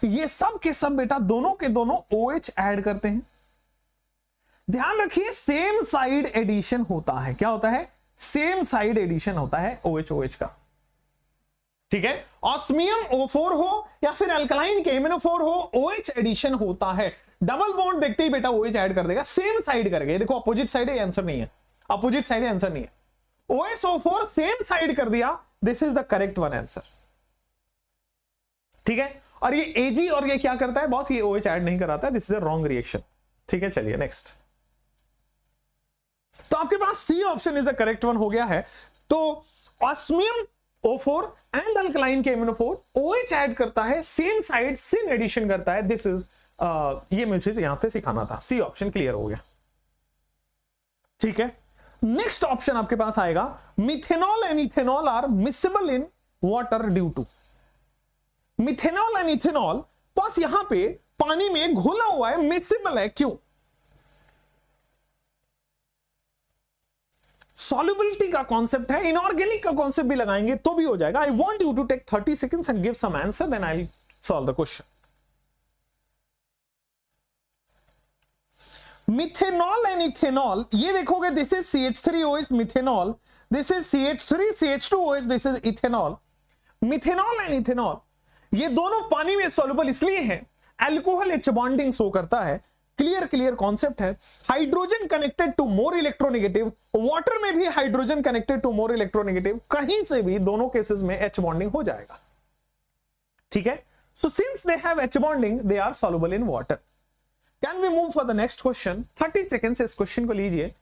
ये सब के सब बेटा दोनों के दोनों OH ऐड करते हैं। ध्यान रखिए सेम साइड एडिशन होता है, क्या होता है, सेम साइड एडिशन होता है OH का, ठीक है। ऑस्मियम O4 हो या फिर अल्कलाइन KMnO4 हो, OH एडिशन होता है। डबल बॉन्ड देखते ही बेटा OH ऐड कर देगा, सेम साइड करेगा। देखो अपोजिट साइड है, आंसर नहीं है, अपोजिट साइड है, आंसर नहीं है। OSO4 सेम साइड कर दिया, this is the correct one answer, ठीक है। और ये Ag और ये क्या करता है बॉस, ये OH ऐड नहीं कराता है, this is a wrong reaction, ठीक है। चलिए नेक्स्ट, तो आपके पास C option is the correct one हो गया है। तो osmium O4 and alkaline KMnO4 OH add करता है, सेम साइड सिन एडिशन करता है, दिस इज ये मुझे यहां पे सिखाना था। सी ऑप्शन क्लियर हो गया, ठीक है। नेक्स्ट ऑप्शन आपके पास आएगा, methanol and ethanol are miscible in water due to. Methanol and ethanol बस यहां पे पानी में घुला हुआ है, मिसेबल है, क्यों? सॉल्युबिलिटी का कॉन्सेप्ट है, इनऑर्गेनिक का कॉन्सेप्ट भी लगाएंगे तो भी हो जाएगा। I want you to take 30 seconds and give some answer, then I will solve the question. Methanol and ethanol, ये देखोगे this is CH3OH methanol, this is CH3 CH2OH, this is ethanol. Methanol and ethanol ये दोनों पानी में सॉल्युबल इसलिए है, अल्कोहल H बॉन्डिंग शो करता है, क्लियर कॉन्सेप्ट है। Hydrogen connected to more electronegative, water में भी hydrogen connected to more electronegative, कहीं से भी दोनों केसेस में H बॉन्डिंग हो जाएगा, ठीक है। So since they have H bonding they are soluble in water. Can we move for the next question? 30 second से इस क्वेश्चन को लीजिए।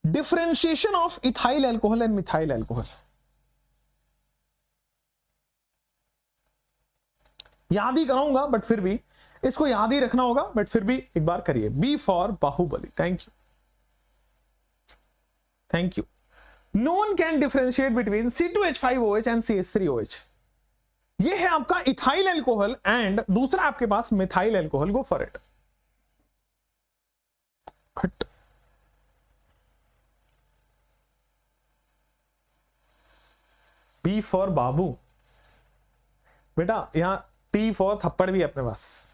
Differentiation of ethyl alcohol and methyl alcohol, याद ही कराऊंगा बट फिर भी इसको याद ही रखना होगा, बट फिर भी एक बार करिए। B for Baahubali, thank you, thank you. No one can differentiate between C2H5OH and CH3OH। ये है आपका इथाइल अल्कोहल एंड दूसरा आपके पास methyl alcohol, go for it. हट, बी फॉर बाबू, बेटा यहां T फॉर थप्पड़ भी अपने पास।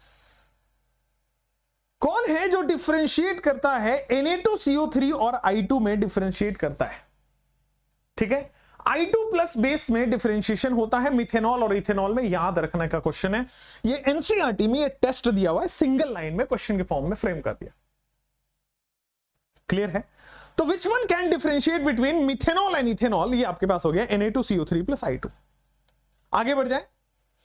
कौन है जो डिफरेंशिएट करता है Na2CO3 और I2 में डिफरेंशिएट करता है, ठीक है। I2 प्लस बेस में डिफरेंशिएशन होता है मिथेनॉल और इथेनॉल में, याद रखने का क्वेश्चन है ये। NCERT में ये टेस्ट दिया हुआ है, सिंगल लाइन में क्वेश्चन के फॉर्म में फ्रेम कर दिया, क्लियर है। तो which one can differentiate between methanol and ethanol, ये आपके पास हो गया Na2CO3 प्लस I2। आगे बढ़ जाए,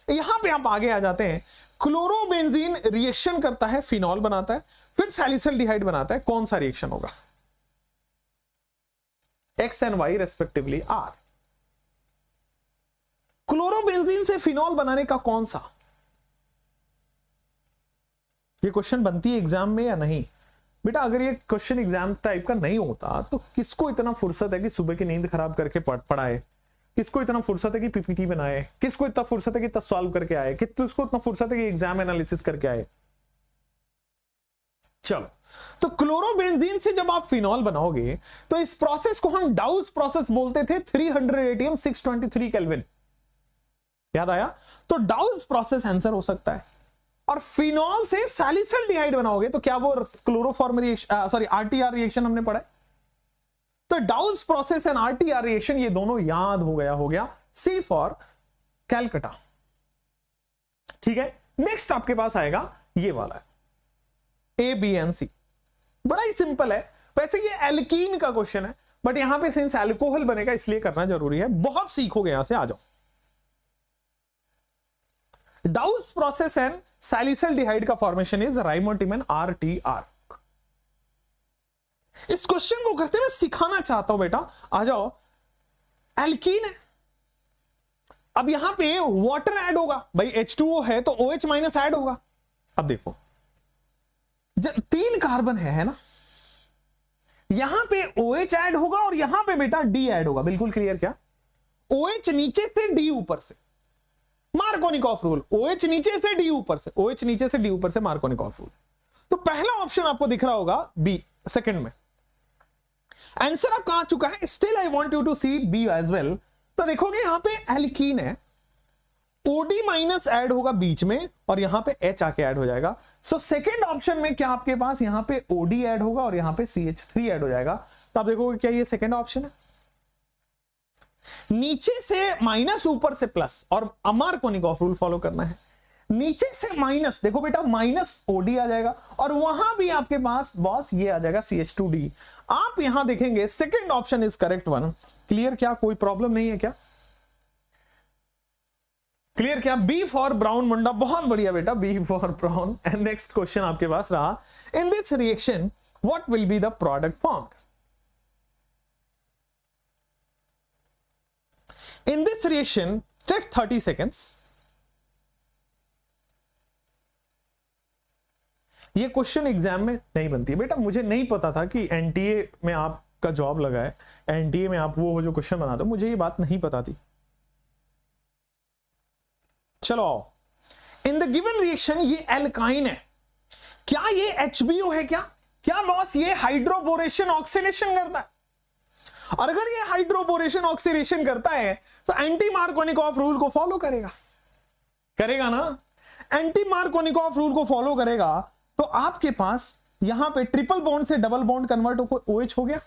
यहां पे आप आगे आ जाते हैं। क्लोरोबेंजीन रिएक्शन करता है, फिनॉल बनाता है, फिर सैलिसिलडिहाइड बनाता है, कौन सा रिएक्शन होगा? X and Y respectively R। Chlorobenzene से फिनॉल बनाने का कौन सा? ये क्वेश्चन बनती है एग्जाम में या नहीं? बेटा अगर ये क्वेश्चन एग्जाम टाइप का नहीं होता तो किसको इतना फुर्सत है कि सुबह की नींद खराब करके पढ़ाए, किसको इतना फुर्सत है कि पीपीटी बनाए, किसको इतना फुर्सत है कि इतना सॉल्व करके आए, किसको इतना फुर्सत है कि एग्जाम एनालिसिस करके आए। चलो, तो क्लोरोबेंजीन से जब आप फिनॉल बनाओगे तो इस प्रोसेस को हम डाउस प्रोसेस बोलते थे, 300 ATM 623 केल्विन, याद आया? तो डाउस प्रोसेस आंसर हो सकता है। और फिनॉल से सैलिसिलडिहाइड बनाओगे तो क्या वो chloroform reaction, sorry RTR reaction हमने पढ़ा है। तो डाउस प्रोसेस एंड RTR रिएक्शन ये दोनों याद हो गया। सी फॉर कैलकाटा, ठीक है। नेक्स्ट आपके पास आएगा ये वाला A, B and C, बड़ा ही सिंपल है। वैसे ये एल्कीन का क्वेश्चन है बट यहां पे सिंस अल्कोहल बनेगा इसलिए करना जरूरी है, बहुत सीखोगे यहां से। आ जाओ, डाउस प्रोसेस एंड सैलिसिलडिहाइड का फॉर्मेशन इज राइमोटिमन RTR। इस क्वेश्चन को करते मैं सिखाना चाहता हूं बेटा, आ जाओ। एल्कीन है, अब यहां पे वाटर ऐड होगा, भाई H2O है तो OH माइनस ऐड होगा। अब देखो 3 कार्बन है ना, यहां पे OH ऐड होगा और यहां पे बेटा D ऐड होगा, बिल्कुल क्लियर। क्या OH नीचे से D ऊपर से, मार्कोनिकॉफ रूल, OH नीचे से D ऊपर से, OH नीचे से D ऊपर से, मार्कोनिकॉफ रूल। तो पहला ऑप्शन आपको दिख रहा होगा बी सेकंड में। आंसर आपका आ चुका है। Still I want you to see B as well. तो देखोगे यहां पे एल्कीन है, OD माइनस ऐड होगा बीच में और यहां पे H आके ऐड हो जाएगा। सो सेकंड ऑप्शन में क्या आपके पास यहां पे OD ऐड होगा और यहां पे CH3 ऐड हो जाएगा। तो आप देखोगे क्या ये सेकंड ऑप्शन है। नीचे से माइनस ऊपर से प्लस और मार्कोनिकॉफ रूल फॉलो करना है। नीचे से माइनस, देखो बेटा माइनस OD आ जाएगा और वहां भी आपके पास बॉस ये आ जाएगा CH2D। आप यहां देखेंगे second option is correct one. Clear? क्या कोई प्रॉब्लम नहीं है क्या? क्लियर? क्या? बी फॉर ब्राउन मुंडा, बहुत बढ़िया बेटा, B for brown. And next question आपके पास रहा, in this reaction what will be the product formed? In this reaction, take 30 seconds. ये क्वेश्चन एग्जाम में नहीं बनती है बेटा। मुझे नहीं पता था कि एनटीए में आपका जॉब लगा है, एनटीए में आप वो जो क्वेश्चन बनाते हो, मुझे ये बात नहीं पता थी। चलो आओ, इन द गिवन रिएक्शन ये एल्काइन है, क्या ये HBO है? क्या क्या बॉस ये हाइड्रोबोरेशन ऑक्सीडेशन करता है? और अगर ये हाइड्रोबोरेशन ऑक्सीडेशन करता है तो एंटी मार्कोनिकॉफ रूल को फॉलो करेगा, करेगा ना? एंटी मार्कोनिकॉफ रूल को फॉलो करेगा तो आपके पास यहां पे ट्रिपल बॉन्ड से डबल बॉन्ड कन्वर्ट होकर OH हो गया।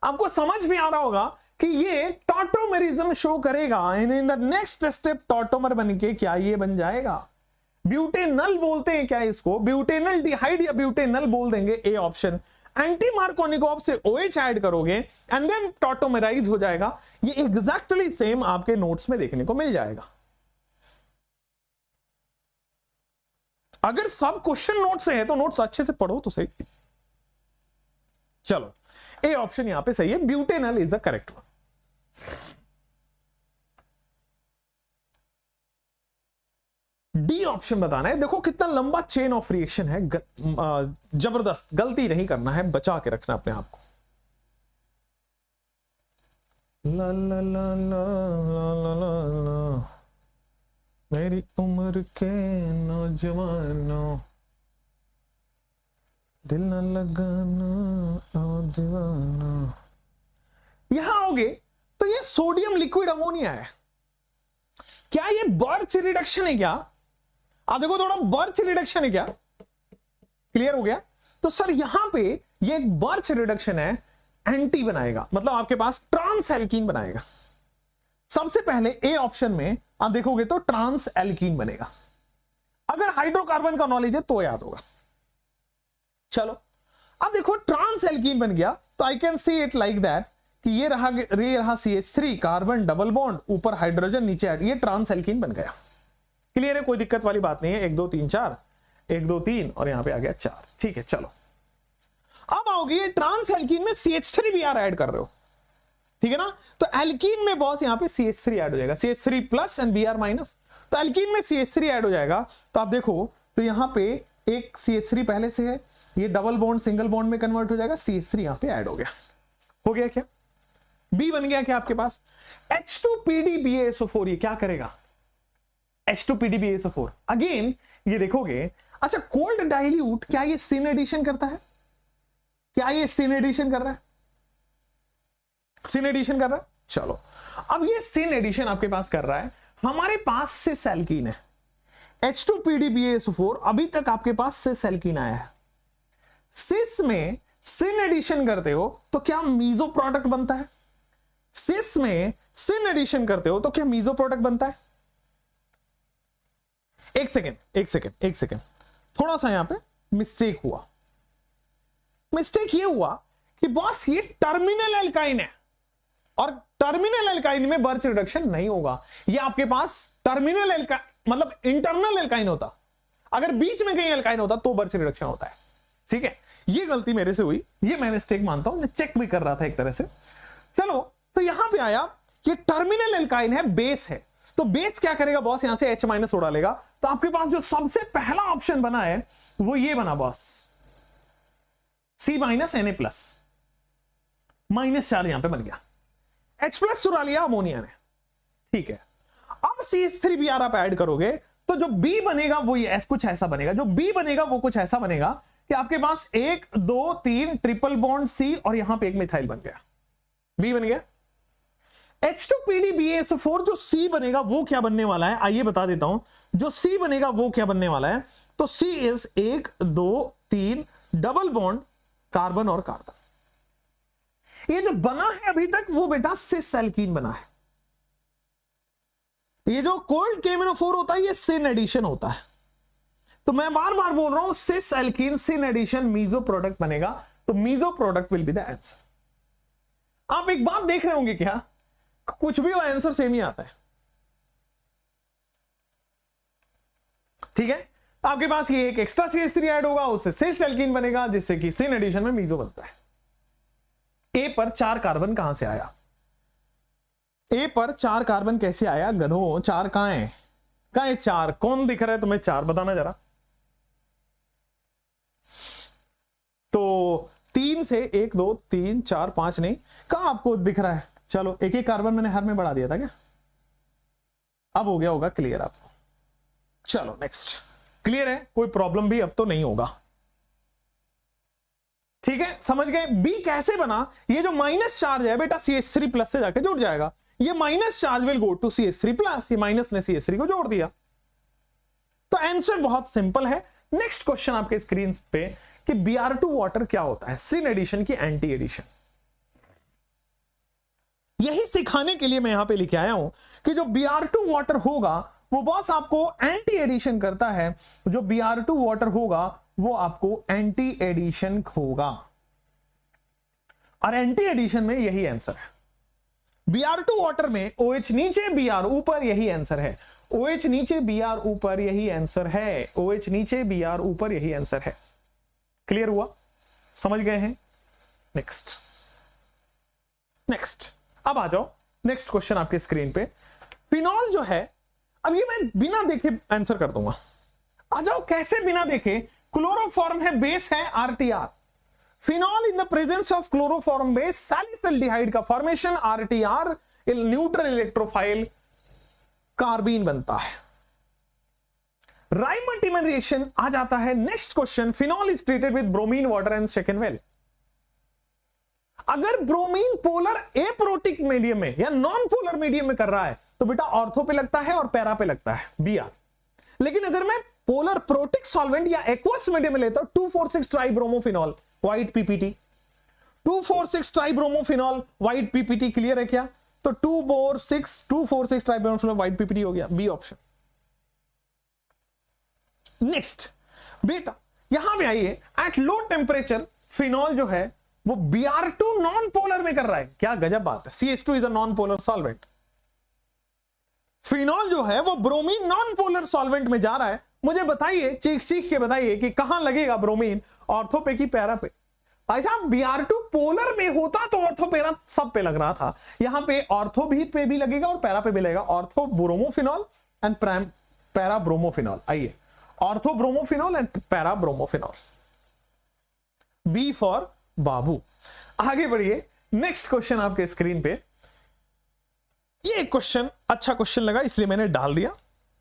आपको समझ में आ रहा होगा कि ये टॉटोमेरिज्म शो करेगा। In the next step tautomer बनके क्या ये बन जाएगा? ब्यूटेनल बोलते हैं क्या इसको? ब्यूटेनल डिहाइड या ब्यूटेनल बोल देंगे, ए ऑप्शन। एंटी मार्कोनिकॉफ से OH ऐड करोगे एंड देन टॉटोमेराइज हो जाएगा। ये एग्जैक्टली सेम आपके नोट्स में देखने को मिल जाएगा। अगर सब क्वेश्चन नोट से है तो नोट्स अच्छे से पढ़ो तो सही। चलो, ए ऑप्शन यहां पे सही है, butanal is the correct one. D option बताना है। देखो कितना लंबा चेन ऑफ रिएक्शन है, जबरदस्त। गलती नहीं करना है, बचा के रखना अपने आप को। ला ला ला ला ला ला ला, मेरी उम्र के नौजवानों, दिल न लगाना ओ दीवाना। यहां आओगे तो ये सोडियम लिक्विड अमोनिया है। क्या ये बर्च रिडक्शन है? क्या आप देखो थोड़ा बर्च रिडक्शन है क्या? क्लियर हो गया? तो सर यहां पे ये एक बर्च रिडक्शन है, एंटी बनाएगा, मतलब आपके पास ट्रांस एल्कीन बनाएगा। सबसे पहले ए ऑप्शन में आप देखोगे तो ट्रांस एल्कीन बनेगा। अगर हाइड्रोकार्बन का नॉलेज है तो याद होगा। चलो अब देखो ट्रांस एल्कीन बन गया तो I can see it like that कि ये रहा CH3 कार्बन डबल बॉन्ड, ऊपर हाइड्रोजन, नीचे ऐड, ये ट्रांस एल्कीन बन गया। क्लियर है? कोई दिक्कत वाली बात नहीं है। 1 2 3 4, 1 2 3 और यहां पे आ गया 4। ठीक है, चलो अब आओगे ये ट्रांस एल्कीन में CH3 Br ऐड कर रहे हो, ठीक है ना? तो एल्कीन में बॉस यहां पे CH3 ऐड हो जाएगा, CH3 plus and Br minus. तो एल्कीन में CH3 ऐड हो जाएगा। तो आप देखो तो यहां पे एक CH3 पहले से है, ये डबल बॉन्ड सिंगल बॉन्ड में कन्वर्ट हो जाएगा, CH3 यहां पे ऐड हो गया। हो गया क्या? बी बन गया क्या आपके पास? H2PDBaSO4 ये क्या करेगा? H2PDBaSO4 अगेन ये देखोगे। अच्छा, कोल्ड डाइल्यूट क्या ये सिन एडिशन करता है? क्या ये सिन एडिशन कर रहा है? सिन एडिशन कर रहा है। चलो अब ये सिन एडिशन आपके पास कर रहा है, हमारे पास सिस एल्कीन है H2PDBaSO4। अभी तक आपके पास सिस एल्कीन आया है। सिस में सिन एडिशन करते हो तो क्या मीजो प्रोडक्ट बनता है? सिस में सिन एडिशन करते हो तो क्या मीजो प्रोडक्ट बनता है? एक सेकेंड, थोड़ा सा यहां पे मिस्टेक हुआ। मिस्टेक ये हुआ कि बॉस ये टर्मिनल एल्काइन है और टर्मिनल एल्काइन में बर्च रिडक्शन नहीं होगा। ये आपके पास टर्मिनल एल्काइन मतलब इंटरनल एल्काइन होता, अगर बीच में कहीं एल्काइन होता तो बर्च रिडक्शन होता है। ठीक है, ये गलती मेरे से हुई, ये मैं मिस्टेक मानता हूं, मैं चेक भी कर रहा था एक तरह से। चलो तो यहां पे आया कि टर्मिनल एल्काइन है, बेस है, तो बेस क्या करेगा बॉस? यहां से H माइनस उड़ा लेगा। तो आपके पास जो सबसे पहला ऑप्शन बना है वो ये बना boss, C minus Na plus, -4 यहां पे बन गया। H प्लस चुरा लिया अमोनिया ने। ठीक है, अब CH3Br आप ऐड करोगे तो जो B बनेगा वो ये कुछ ऐसा बनेगा, जो B बनेगा वो कुछ ऐसा बनेगा कि आपके पास 1 2 3 ट्रिपल बॉन्ड C और यहां पे एक मिथाइल बन गया, B बन गया। H2PDBaSO4 जो C बनेगा वो क्या बनने वाला है, आइए बता देता हूं। जो C बनेगा वो क्या बनने वाला है, तो C is 1 2 3 double bond carbon और कार्बन। ये जो बना है अभी तक वो बेटा सिस एल्कीन बना है। ये जो कोल्ड KMnO4 होता है ये सिन एडिशन होता है। तो मैं बार बार बोल रहा हूं cis alkene syn addition meso product बनेगा, तो meso product will be the answer. आप एक बात देख रहे होंगे क्या, कुछ भी हो आंसर सेम ही आता है, ठीक है। आपके पास ये एक एक्स्ट्रा CH3 ऐड होगा, उससे सिस एल्कीन बनेगा जिससे कि सिन एडिशन में मीजो बनता है। ए पर 4 कार्बन कहां से आया, ए पर 4 कार्बन कैसे आया गधो, 4 कहां है, कहां है 4, कौन दिख रहा है तुम्हें 4 बताना जरा। तो 3 से 1 2 3 4 5 नहीं, कहां आपको दिख रहा है, चलो एक एक कार्बन मैंने हर में बढ़ा दिया था क्या, अब हो गया होगा क्लियर आपको। चलो नेक्स्ट, क्लियर है, कोई प्रॉब्लम भी अब तो नहीं होगा, ठीक है, समझ गए। बी कैसे बना, ये जो माइनस चार्ज है बेटा CH3 प्लस से जाके जुड़ जाएगा, ये minus charge will go to CH3 plus, ये माइनस ने CH3 को जोड़ दिया। तो आंसर बहुत सिंपल है। नेक्स्ट क्वेश्चन आपके स्क्रीन पे कि Br2 वाटर क्या होता है, सिन एडिशन की एंटी एडिशन। यही सिखाने के लिए मैं यहां पे लिखे आया हूं कि जो Br2 वाटर होगा वो बॉस आपको एंटी एडिशन करता है, जो Br2 वाटर होगा वो आपको एंटी एडिशन होगा, और एंटी एडिशन में यही आंसर है। Br2 वाटर में OH नीचे Br ऊपर, यही आंसर है। OH नीचे Br ऊपर, यही आंसर है। OH नीचे Br ऊपर, यही आंसर है। क्लियर हुआ, समझ गए हैं। नेक्स्ट नेक्स्ट, अब आ जाओ नेक्स्ट क्वेश्चन आपके स्क्रीन पे। फिनॉल जो है, अब ये मैं बिना देखे आंसर कर दूंगा, आ जाओ कैसे बिना देखे। क्लोरोफॉर्म है, बेस है RTR। Phenol in the presence of chloroform base salicylaldehyde का formation RTR, neutral electrophile carbene बनता है। राइमर-टिमन रिएक्शन आ जाता है। Next question, phenol is treated with bromine water and second अगर ब्रोमीन पोलर एप्रोटिक मीडियम में या नॉन पोलर मीडियम में कर रहा है तो बेटा ऑर्थो पे लगता है और पैरा पे लगता है Br। लेकिन अगर मैं पोलर प्रोटिक सॉल्वेंट या एक्वस मीडियम में लेता हूं, 2,4,6 tribromophenol white PPT, 2,4,6 tribromophenol white PPT, clear है क्या। तो 2,4,6 ट्राइब्रोमोफिनॉल व्हाइट PPT हो गया, बी ऑप्शन। नेक्स्ट बेटा यहां पे आइए, एट लो टेम्परेचर फिनॉल जो है वो Br2 नॉन पोलर में कर रहा है, क्या गजब बात है। CH2 is a non polar solvent, phenol जो है वो ब्रोमीन नॉन पोलर सॉल्वेंट में जा रहा है। मुझे बताइए, चीख चीख के बताइए कि कहां लगेगा ब्रोमीन, ऑर्थो पे की पैरा पे। भाई साहब Br2 पोलर में होता तो ऑर्थो पैरा सब पे लग रहा था, यहां पे ऑर्थो भी पे भी लगेगा और पैरा पे भी लगेगा। Ortho bromophenol and para bromophenol. आइए, ortho bromophenol and para bromophenol, B for Babu. आगे बढ़िए, नेक्स्ट क्वेश्चन आपके स्क्रीन पे। ये क्वेश्चन अच्छा क्वेश्चन लगा इसलिए मैंने डाल दिया।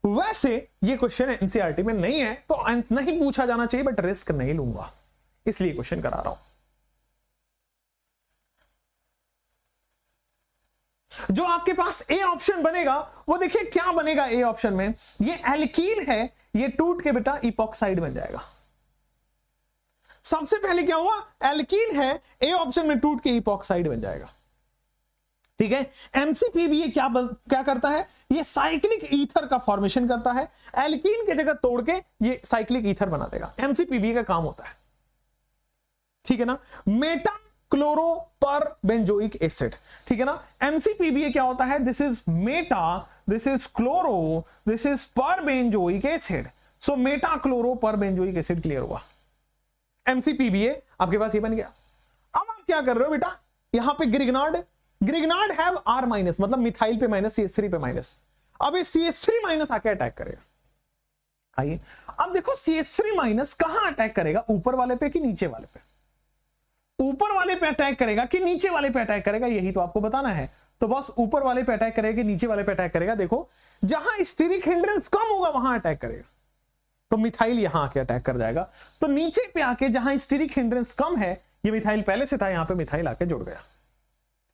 वैसे ये क्वेश्चन एनसीईआरटी में नहीं है तो नहीं पूछा जाना चाहिए, बट रिस्क नहीं लूंगा इसलिए क्वेश्चन करा रहा हूं। जो आपके पास ए ऑप्शन बनेगा वो देखिए क्या बनेगा। ए ऑप्शन में ये एल्कीन है, ये टूट के बेटा इपॉक्साइड बन जाएगा। सबसे पहले क्या हुआ, एल्कीन है, ए ऑप्शन में टूट के इपॉक्साइड बन जाएगा, ठीक है। MCPBA क्या करता है, ये साइक्लिक ईथर का फॉर्मेशन करता है, एल्कीन की जगह तोड़ के ये साइक्लिक ईथर बना देगा। MCPBA का काम होता है, ठीक है ना, मेटा क्लोरो पर बेंजोइक एसिड, ठीक है ना। MCPBA क्या होता है, this is Meta, this is chloro, this is पर बेंजोइक एसिड। सो मेटा क्लोरो पर बेंजोइक एसिड, क्लियर हुआ। MCPBA आपके पास ये बन गया। अब आप क्या कर रहे हो बेटा, यहां पे ग्रिग्नार्ड हैव R माइनस, मतलब मिथाइल पे माइनस, CH3 पे माइनस। अब ये CH3 माइनस आके अटैक करेगा। आइए अब देखो CH3 माइनस कहां अटैक करेगा, ऊपर वाले पे कि नीचे वाले पे। ऊपर वाले पे अटैक करेगा कि नीचे वाले पे अटैक करेगा, यही तो आपको बताना है। तो बॉस ऊपर वाले पे अटैक करेगा कि नीचे वाले पे अटैक करेगा? देखो, जहां स्टीरिक हिंड्रेंस कम होगा वहां अटैक करेगा, तो मिथाइल यहां आके अटैक कर जाएगा। तो नीचे पे आके जहां स्टीरिक हिंड्रेंस कम है, ये मिथाइल पहले से था, यहां पे मिथाइल आके जुड़ गया।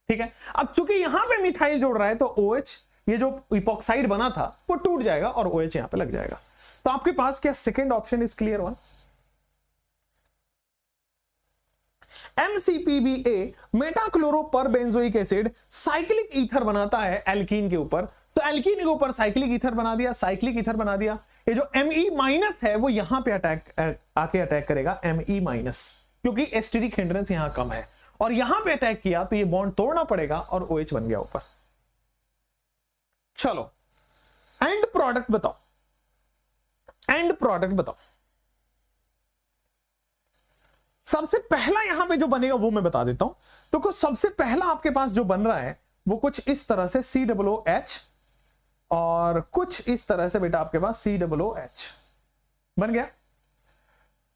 ठीक है, अब चूंकि यहां पे मिथाइल जुड़ रहा है तो OH, ये जो इपॉक्साइड बना था वो टूट जाएगा और OH यहां पे लग जाएगा। तो आपके पास क्या second option is clear one? MCPBA meta-chloroperbenzoic acid cyclic ether बनाता है एल्कीन के ऊपर, तो एल्कीन के ऊपर साइक्लिक ईथर बना दिया, साइक्लिक ईथर बना दिया। ये जो Me- है वो यहां पे आके अटैक करेगा Me-, क्योंकि एस्टेरिक हिंड्रेंस यहां कम है, और यहां पे अटैक किया तो ये बॉन्ड तोड़ना पड़ेगा और OH बन गया ऊपर। चलो एंड प्रोडक्ट बताओ, एंड प्रोडक्ट बताओ। सबसे पहला यहां पे जो बनेगा वो मैं बता देता हूं। तो कुछ सबसे पहला आपके पास जो बन रहा है वो कुछ इस तरह से COOH और कुछ इस तरह से बेटा आपके पास COOH बन गया।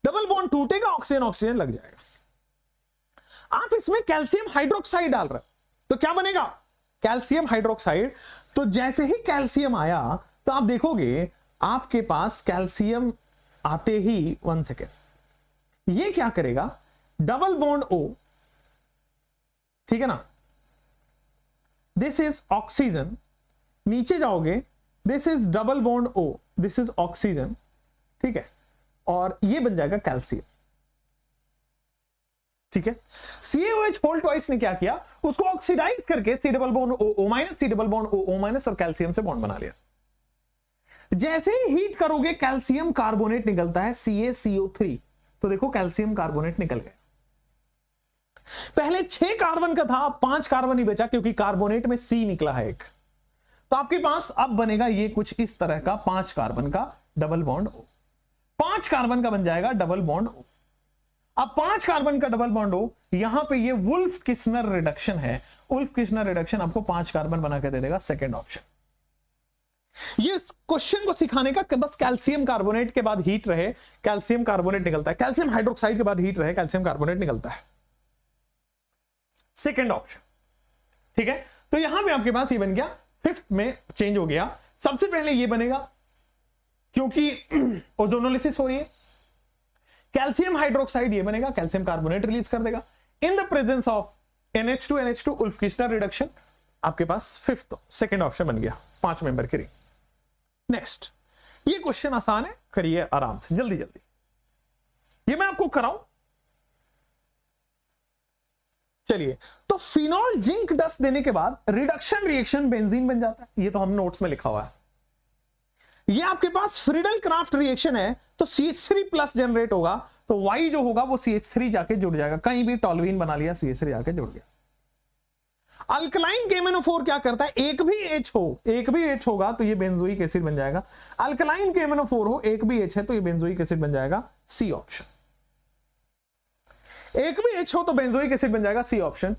डबल बॉन्ड टूटेगा, ऑक्सीजन ऑक्सीजन लग जाएगा। आप इसमें कैल्शियम हाइड्रोक्साइड डाल रहे हैं तो क्या बनेगा? Calcium hydroxide. तो जैसे ही कैल्शियम आया तो आप देखोगे आपके पास कैल्शियम आते ही 1 सेकेंड ये क्या करेगा? डबल बॉन्ड O, ठीक है ना, दिस इज ऑक्सीजन, नीचे जाओगे this is double bond O, this is oxygen, ठीक है, और ये बन जाएगा कैल्शियम। ठीक है, CaOH होल ट्वाइस ने क्या किया? उसको ऑक्सीडाइज करके C double bond O-, C double bond O- और कैल्शियम से बॉन्ड बना लिया। जैसे ही हीट करोगे कैल्शियम कार्बोनेट निकलता है CaCO3, तो देखो कैल्शियम कार्बोनेट निकल गया। पहले 6 कार्बन का था, 5 कार्बन ही बचा क्योंकि कार्बोनेट में C निकला है एक। तो आपके पास अब बनेगा ये कुछ इस तरह का 5 कार्बन का डबल बॉन्ड O, 5 कार्बन का बन जाएगा डबल बॉन्ड O। अब 5 कार्बन का डबल बॉन्ड O, यहां पे ये वुल्फ किस्नर रिडक्शन है, वुल्फ किस्नर रिडक्शन आपको 5 कार्बन बना के दे देगा, सेकंड ऑप्शन। ये क्वेश्चन को सिखाने का बस कैल्शियम कार्बोनेट के बाद हीट रहे कैल्शियम कार्बोनेट निकलता है, कैल्शियम हाइड्रोक्साइड के बाद हीट रहे कैल्शियम कार्बोनेट निकलता है, सेकंड ऑप्शन। ठीक है, तो यहां पे आपके पास ये बन गया, फिफ्थ में चेंज हो गया। सबसे पहले ये बनेगा क्योंकि ओजोनोलिसिस हो रही है, कैल्शियम हाइड्रोक्साइड ये बनेगा, कैल्शियम कार्बोनेट रिलीज कर देगा in the presence of NH2 Wolff Kishner reduction. आपके पास फिफ्थ सेकंड ऑप्शन बन गया 5 मेंबर की रिंग। नेक्स्ट, ये क्वेश्चन आसान है, करिए आराम से, जल्दी जल्दी ये मैं आपको कराऊं। चलिए, तो फिनॉल जिंक डस्ट देने के बाद रिडक्शन रिएक्शन बेंजीन बन जाता है, ये तो हम नोट्स में लिखा हुआ है। ये आपके पास फ्रीडल क्राफ्ट रिएक्शन है, तो CH3+ जनरेट होगा, तो Y जो होगा वो CH3 जाके जुड़ जाएगा, कहीं भी टॉलवीन बना लिया, CH3 जाके जुड़ गया। अल्कलाइन KMnO4 क्या करता है? एक भी H होगा तो ये बेंजोइक एसिड बन जाएगा। अल्कलाइन KMnO4 हो, एक भी H है तो ये बेंजोइक एसिड बन जाएगा, C ऑप्शन। एक भी H हो तो बेंजोइक एसिड बन जाएगा, C ऑप्शन।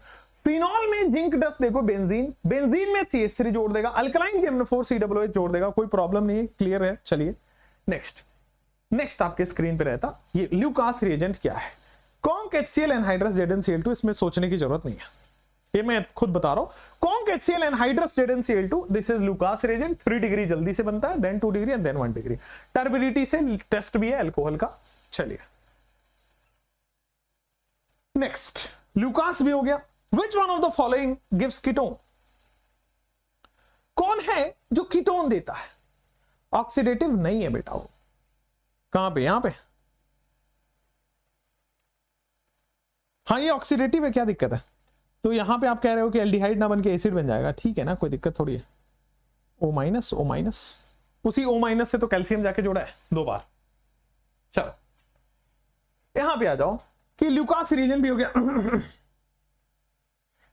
फिनॉल में जिंक डस्ट देखो बेंजीन, बेंजीन में CH3 जोड़ देगा, अल्कलाइन KMnO4 COOH जोड़ देगा, कोई प्रॉब्लम नहीं है, क्लियर है। चलिए नेक्स्ट आपके स्क्रीन पे रहता ये ल्यूकास रिएजेंट क्या है? कॉन्क HCl एनहाइड्रस ZnCl2, इसमें सोचने की जरूरत नहीं है, ये मैं खुद बता रहा हूं। Conc HCl anhydrous ZnCl2, this is Lucas reagent. 3 degree जल्दी से बनता है, then 2 degree and then 1 degree. Turbidity से टेस्ट भी है अल्कोहल का। चलिए नेक्स्ट, ल्यूकास भी हो गया। विच one of the following gives ketone? कौन है जो कीटोन देता है? ऑक्सीडेटिव नहीं है बेटा वो, कहां पे? यहां पे। हाँ ये ऑक्सीडेटिव है, क्या दिक्कत है? तो यहां पे आप कह रहे हो कि एल्डिहाइड ना बन के एसिड बन जाएगा, ठीक है ना, कोई दिक्कत थोड़ी है। O-, उसी O- से तो कैल्शियम जाके जुड़ा है 2 बार। चलो यहां पे आ जाओ कि ल्यूकास रीजन भी हो गया।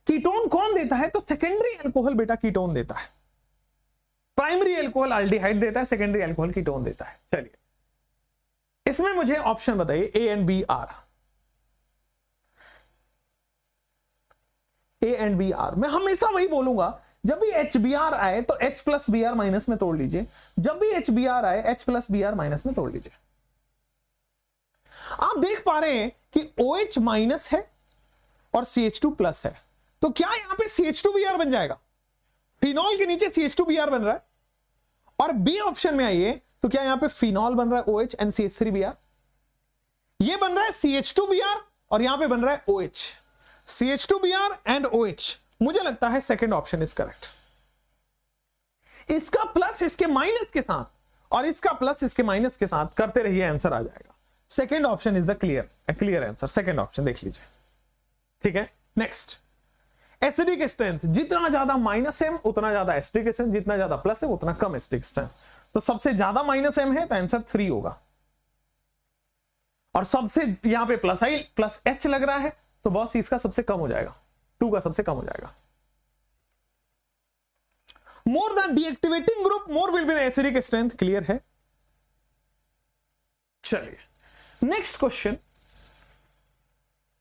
कीटोन कौन देता है? तो सेकेंडरी अल्कोहल बेटा कीटोन देता है। प्राइमरी अल्कोहल एल्डिहाइड देता है, सेकेंडरी अल्कोहल कीटोन देता है। चलिए इसमें मुझे ऑप्शन बताइए, A and B R। A and B R, मैं हमेशा वही बोलूंगा, जब भी HBr आए तो H+Br- में तोड़ लीजिए, जब भी HBr आए H+Br- में तोड़ लीजिए। आप देख पा रहे हैं कि OH- है और CH2+ है, तो क्या यहां पे CH2Br बन जाएगा? फिनॉल के नीचे CH2Br बन रहा है, और बी ऑप्शन में आइए तो क्या यहां पे फिनॉल बन रहा है OH and CH3Br, ये बन रहा है CH2Br और यहां पे बन रहा है OH, CH2Br and OH। मुझे लगता है सेकंड ऑप्शन इज करेक्ट। इसका प्लस इसके माइनस के साथ और इसका प्लस इसके माइनस के साथ करते रहिए, आंसर आ जाएगा। Second option is the clear answer, second option देख लीजिए, ठीक है। नेक्स्ट, एसिडिक स्ट्रेंथ, जितना ज्यादा माइनस m उतना ज्यादा एसिडिक स्ट्रेंथ, जितना ज्यादा प्लस है उतना कम एसिडिक स्ट्रेंथ। तो सबसे ज्यादा माइनस m है तो आंसर 3 होगा, और सबसे यहां पे प्लस i प्लस h लग रहा है तो बॉस इसका सबसे कम हो जाएगा, 2 का सबसे कम हो जाएगा। More the deactivating group more will be the acidic strength, clear है। चलिए next question,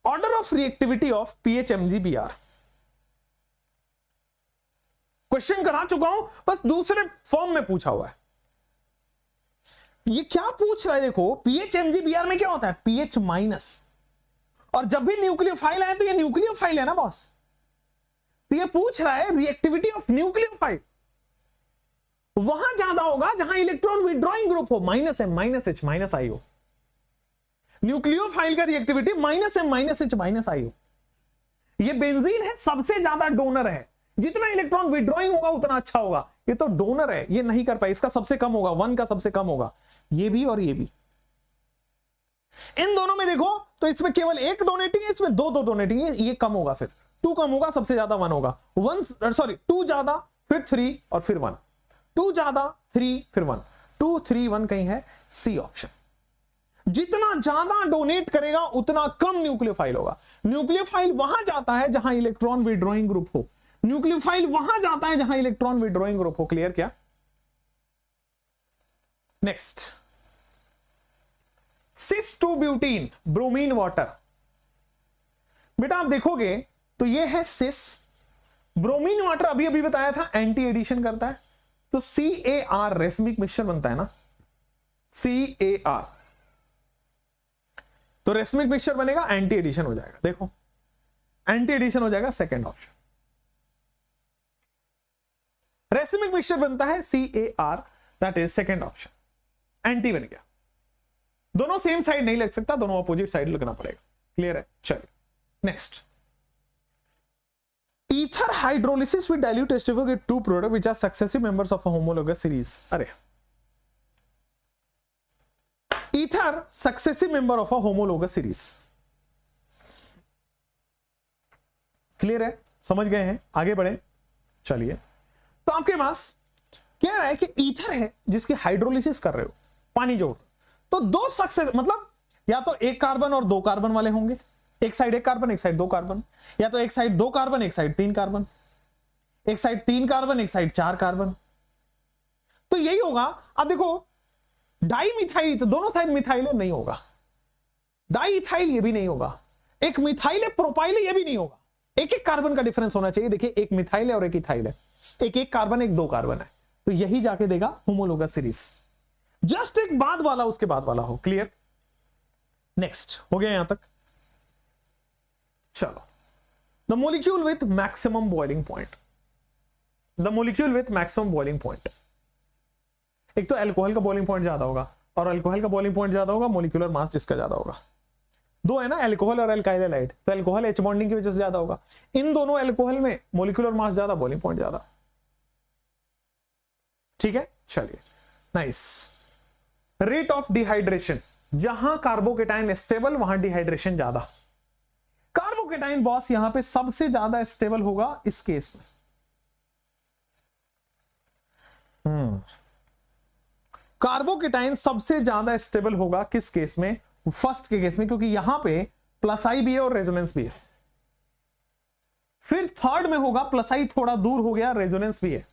order of reactivity of PHMgBr। Question करा चुका हूं, बस दूसरे फॉर्म में पूछा हुआ है। ये क्या पूछ रहा है, देखो PHMgBr में क्या होता है, pH माइनस, और जब भी न्यूक्लियोफाइल आए तो ये न्यूक्लियोफाइल है ना बॉस, तो ये पूछ रहा है रिएक्टिविटी ऑफ न्यूक्लियोफाइल वहां ज्यादा होगा जहां इलेक्ट्रॉन विड्रॉइंग ग्रुप हो, -m -h -i हो। न्यूक्लियोफाइल का रिएक्टिविटी -m -h -i हो। ये बेंजीन है, सबसे ज्यादा डोनर है, जितना इलेक्ट्रॉन विड्रॉइंग होगा उतना अच्छा होगा। ये तो डोनर है, ये नहीं कर पाए, इसका सबसे कम होगा, 1 का सबसे कम होगा, ये भी और ये भी। इन दोनों में देखो तो इसमें केवल 1 डोनेटिंग है, इसमें 2 डोनेटिंग है, ये कम होगा, फिर 2 कम होगा, सबसे ज्यादा 1 होगा, 2 ज्यादा फिर 3 और फिर 1, 2 ज्यादा 3 फिर 1, 2 3 1 कहीं है, सी ऑप्शन। जितना ज्यादा डोनेट करेगा उतना कम न्यूक्लियोफाइल होगा। न्यूक्लियोफाइल वहां जाता है जहां इलेक्ट्रॉन विड्रॉइंग ग्रुप हो, न्यूक्लियोफाइल वहां जाता है जहां इलेक्ट्रॉन विड्रॉइंग ग्रुप हो, क्लियर क्या। Next, cis two butene bromine water. बेटा आप देखोगे तो ये है सिस, ब्रोमीन वाटर अभी अभी बताया था एंटी एडिशन करता है, तो CAR रेसमिक मिक्सचर बनता है ना, CAR, तो रेसमिक मिक्सचर बनेगा, एंटी एडिशन हो जाएगा। देखो एंटी एडिशन हो जाएगा, सेकंड ऑप्शन। रेसमिक मिक्सचर बनता है CAR, that is second option, anti बन गया। दोनों सेम साइड नहीं लग सकता, दोनों अपोजिट साइड लगना पड़ेगा, क्लियर है। चलिए next, ether hydrolysis with dilute H2O get 2 products which are successive members of a homologous series। अरे ether successive member of a homologous series, clear है, समझ गए हैं, आगे बढ़े। चलिए, तो आपके पास क्या है कि ईथर है जिसकी हाइड्रोलिसिस कर रहे हो, पानी जोड़, तो 2 सक्सेस, मतलब या तो 1 कार्बन और 2 कार्बन वाले होंगे, एक साइड 1 कार्बन एक साइड 2 कार्बन, या तो एक साइड 2 कार्बन एक साइड 3 कार्बन, एक साइड 3 कार्बन एक साइड 4 कार्बन, तो यही होगा। अब देखो डाई मिथाइल, तो दोनों साइड मिथाइल नहीं होगा, डाई इथाइल ये भी नहीं होगा, एक मिथाइल है प्रोपाइल ये भी नहीं होगा, एक एक कार्बन का डिफरेंस होना चाहिए। देखिए एक मिथाइल है और एक इथाइल है, एक कार्बन एक 2 कार्बन है, तो यही जाके देगा होमोलोगस सीरीज। जस्ट एक बाद वाला उसके बाद वाला हो, क्लियर। नेक्स्ट हो गया यहां तक, चलो। The molecule with maximum boiling point, the molecule with maximum boiling point, एक तो अल्कोहल का बॉइलिंग पॉइंट ज्यादा होगा, और अल्कोहल का बॉइलिंग पॉइंट ज्यादा होगा, मोलिकुलर मास जिसका ज्यादा होगा। 2 है ना, अल्कोहल और अल्काइल हैलाइड, तो अल्कोहल H बॉन्डिंग की वजह से ज्यादा होगा। इन दोनों अल्कोहल में मोलिकुलर मास ज्यादा, बॉइलिंग पॉइंट ज्यादा, ठीक है। चलिए नाइस। रेट ऑफ डिहाइड्रेशन, जहां कार्बोकेटाइन स्टेबल वहां डिहाइड्रेशन ज्यादा। कार्बोकेटाइन बॉस यहां पे सबसे ज्यादा स्टेबल होगा इस केस में। कार्बोकेटाइन सबसे ज्यादा स्टेबल होगा किस केस में, फर्स्ट के केस में, क्योंकि यहां पे प्लस आई भी है और रेजोनेंस भी है। फिर थर्ड में होगा प्लस आई थोड़ा दूर हो गया, रेजोनेंस भी है।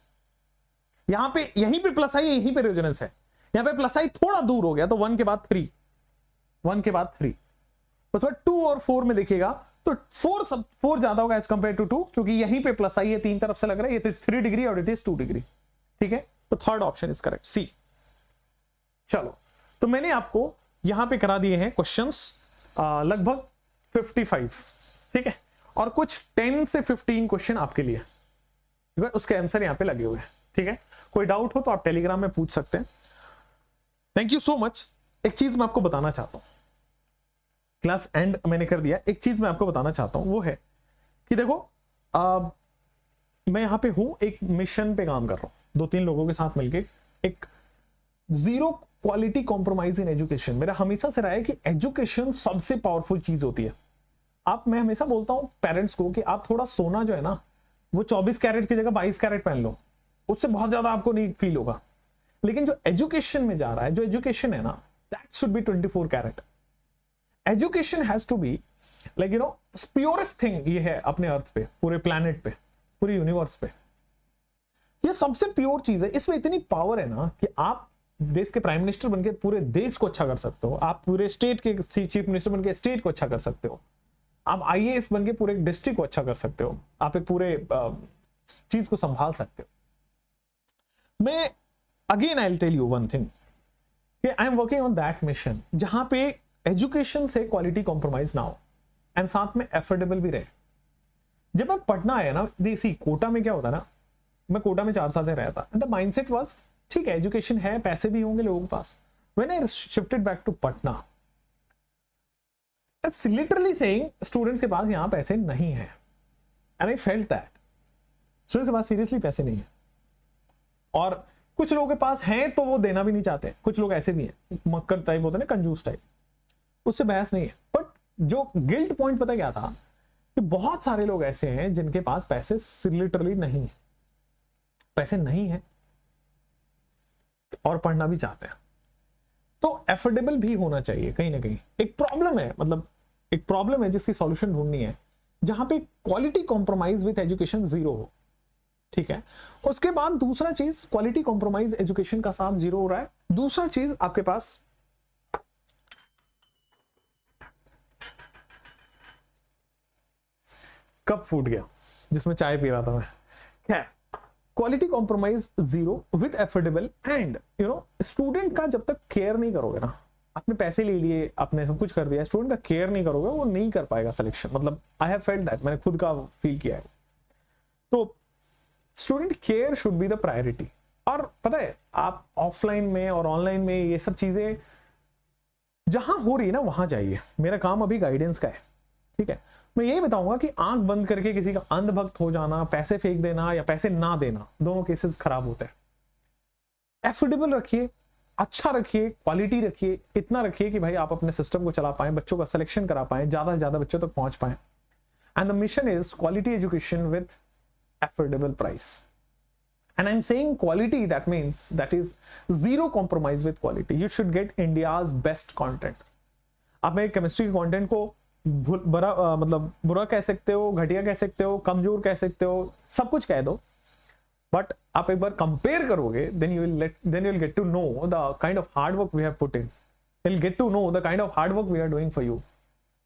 यहां पे यहीं पे प्लस आई है, यहीं पे रेजोनेंस है, यहां पे प्लस आई थोड़ा दूर हो गया, तो 1 के बाद 3, 1 के बाद 3, बस 2 और 4 में देखिएगा तो 4 ज्यादा होगा एज कंपेयर टू 2, क्योंकि यहीं पे प्लस आई है, 3 तरफ से लग रहा है, ये 3 डिग्री और इट इज 2 डिग्री, ठीक है। तो थर्ड ऑप्शन इज करेक्ट, सी। चलो, तो मैंने आपको यहां पे करा दिए हैं क्वेश्चंस लगभग 55, ठीक है, और कुछ 10 से 15 क्वेश्चन आपके लिए, बिकॉज उसके आंसर यहाँ पे लगे हुए हैं। ठीक है, कोई डाउट हो तो आप टेलीग्राम में पूछ सकते हैं। Thank you so much. एक चीज मैं आपको बताना चाहता हूं, क्लास एंड मैंने कर दिया, एक चीज मैं आपको बताना चाहता हूं, वो है कि देखो मैं यहाँ पे हूं, एक मिशन पे काम कर रहा हूं 2-3 लोगों के साथ मिलके, एक zero quality compromise in education. मेरा हमेशा से रहा है कि एजुकेशन सबसे पावरफुल चीज होती है। मैं हमेशा बोलता हूं पेरेंट्स को कि आप थोड़ा सोना जो है ना, वो 24 कैरेट की जगह 22 कैरेट पहन लो, उससे बहुत ज्यादा आपको नहीं फील होगा। लेकिन जो एजुकेशन में जा रहा है, जो एजुकेशन है ना, that should be 24 carat. Education has to be like purest thing ये है अपने अर्थ पे, पूरे प्लैनेट पे, पूरे यूनिवर्स पे। ये सबसे प्योर चीज है। इसमें इतनी पावर है ना कि आप देश के प्राइम मिनिस्टर बनके पूरे देश को अच्छा कर सकते हो, आप पूरे स्टेट के चीफ मिनिस्टर बनके स्टेट को अच्छा कर सकते हो, आप आईएएस बनके पूरे डिस्ट्रिक्ट को अच्छा कर सकते हो, आप एक पूरे चीज को संभाल सकते हो। मैं again I will tell you one thing, I am working on that mission जहां पे एजुकेशन से क्वालिटी कॉम्प्रोमाइज ना हो एंड साथ में एफोर्डेबल भी रहे। जब मैं पढ़ना आया ना, देसी कोटा में क्या होता ना, मैं कोटा में 4 साल से रहता, एंड द माइंडसेट वाज ठीक है एजुकेशन है, पैसे भी होंगे लोगों के पास। When I shifted back to Patna, it's literally saying students के पास यहां पैसे नहीं है, and I felt that students के पास सीरियसली पैसे नहीं है। और कुछ लोगों के पास हैं तो वो देना भी नहीं चाहते, कुछ लोग ऐसे भी हैं मक्कर टाइप होते हैं ना, कंजूस टाइप, उससे बहस नहीं है। बट जो गिल्ट पॉइंट पता क्या था कि बहुत सारे लोग ऐसे हैं जिनके पास पैसे लिटरली नहीं है, पैसे नहीं है और पढ़ना भी चाहते हैं। तो एफोर्डेबल भी होना चाहिए कहीं ना कहीं। एक प्रॉब्लम है, मतलब एक प्रॉब्लम है जिसकी सॉल्यूशन ढूंढनी है, जहां पे quality compromise with education zero हो। ठीक है, उसके बाद दूसरा चीज, क्वालिटी कॉम्प्रोमाइज एजुकेशन का साथ जीरो हो रहा है। दूसरा चीज आपके पास कप फूट गया जिसमें चाय पी रहा था मैं। खैर, quality compromise zero with affordable and student का जब तक केयर नहीं करोगे ना, आपने पैसे ले लिए, आपने सब कुछ कर दिया, स्टूडेंट का केयर नहीं करोगे, वो नहीं कर पाएगा सिलेक्शन। मतलब आई हैव फेल्ट दैट, मैंने खुद का फील किया है। तो student care should be the priority. और पता है, आप ऑफलाइन में और ऑनलाइन में ये सब चीजें जहां हो रही है ना वहां जाइए। मेरा काम अभी गाइडेंस का है। ठीक है, मैं यही बताऊंगा कि आंख बंद करके किसी का अंधभक्त हो जाना, पैसे फेंक देना या पैसे ना देना, दोनों केसेस खराब होते हैं। एफोर्डेबल रखिए, अच्छा रखिए, क्वालिटी रखिए, इतना रखिए कि भाई आप अपने सिस्टम को चला पाए, बच्चों का सिलेक्शन करा पाए, ज्यादा से ज्यादा बच्चों तक पहुंच पाए। And the mission is quality education with affordable price. And I'm saying quality, that means that is zero compromise with quality. You should get India's best content. आप एक केमिस्ट्री के कंटेंट को मतलब बुरा कह सकते हो, घटिया कह सकते हो, कमजोर कह सकते हो, सब कुछ कह दो, बट आप एक बार कंपेयर करोगे, then you will get to know the kind of hard work we have put in. You'll get to know the kind of hard work we are doing for you.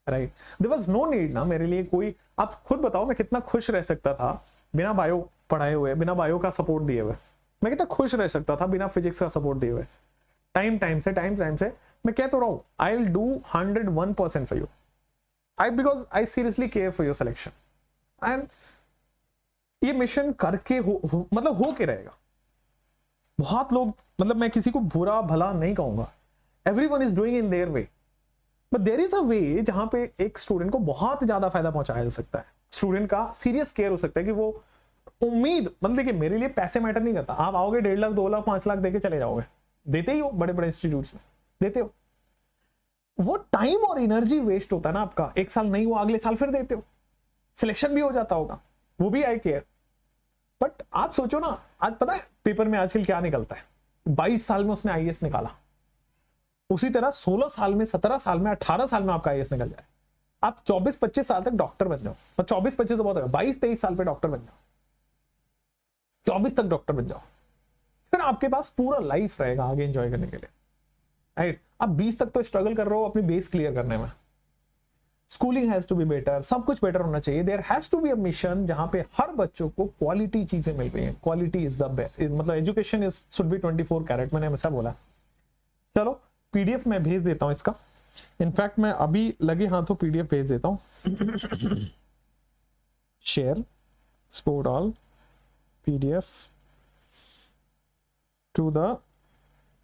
Right? There was no need ना मेरे लिए कोई, आप खुद बताओ मैं कितना खुश रह सकता था बिना बायो पढ़ाए हुए, बिना बायो का सपोर्ट दिए हुए। मैं कितना खुश रह सकता था बिना फिजिक्स का सपोर्ट दिए हुए। टाइम से मैं कह तो रहा हूं, I will do 101% for you, because I seriously care for your selection. And ये मिशन करके मतलब हो के रहेगा। बहुत लोग, मतलब मैं किसी को बुरा भला नहीं कहूंगा, everyone is doing in their way, but there is a way जहां पे एक स्टूडेंट को बहुत ज्यादा फायदा पहुंचाया जा सकता है। स्टूडेंट का सीरियस केयर हो सकता है कि वो उम्मीद, मतलब देखिए मेरे लिए पैसे मैटर नहीं करता, आप आओगे 1.5 लाख 2 लाख 5 लाख देके चले जाओगे, देते ही हो, बड़े बड़े इंस्टीट्यूट्स में देते हो। वो टाइम और एनर्जी वेस्ट होता है ना आपका, 1 साल नहीं हुआ अगले साल फिर देते हो, सिलेक्शन भी हो जाता होगा, वो भी आई केयर। बट आप सोचो ना, आज पता है पेपर में आजकल क्या निकलता है, 22 साल में उसने आईएएस निकाला, उसी तरह 16 साल में, 17 साल में, 18 साल में आपका आईएएस निकल जाए, आप 24-25 साल तक डॉक्टर बन जाओ। 24-25 तो बहुत है, 22-23 साल पे डॉक्टर बन जाओ, 24 तक डॉक्टर बन जाओ, फिर आपके पास पूरा लाइफ रहेगा आगे एंजॉय करने के लिए। राइट, आप 20 तक तो स्ट्रगल कर रहे हो अपनी बेस क्लियर करने में। Schooling has to be better, सब कुछ बेटर होना चाहिए। There has to be a mission जहां पे हर बच्चों को क्वालिटी चीजें मिल रही हैं। क्वालिटी इज द बेस्ट, मतलब education is should be 24 carat, मैंने हमेशा बोला। चलो पीडीएफ मैं भेज देता हूं इसका, इनफैक्ट मैं अभी लगे हाथों पीडीएफ भेज देता हूं। Share sport all PDF to the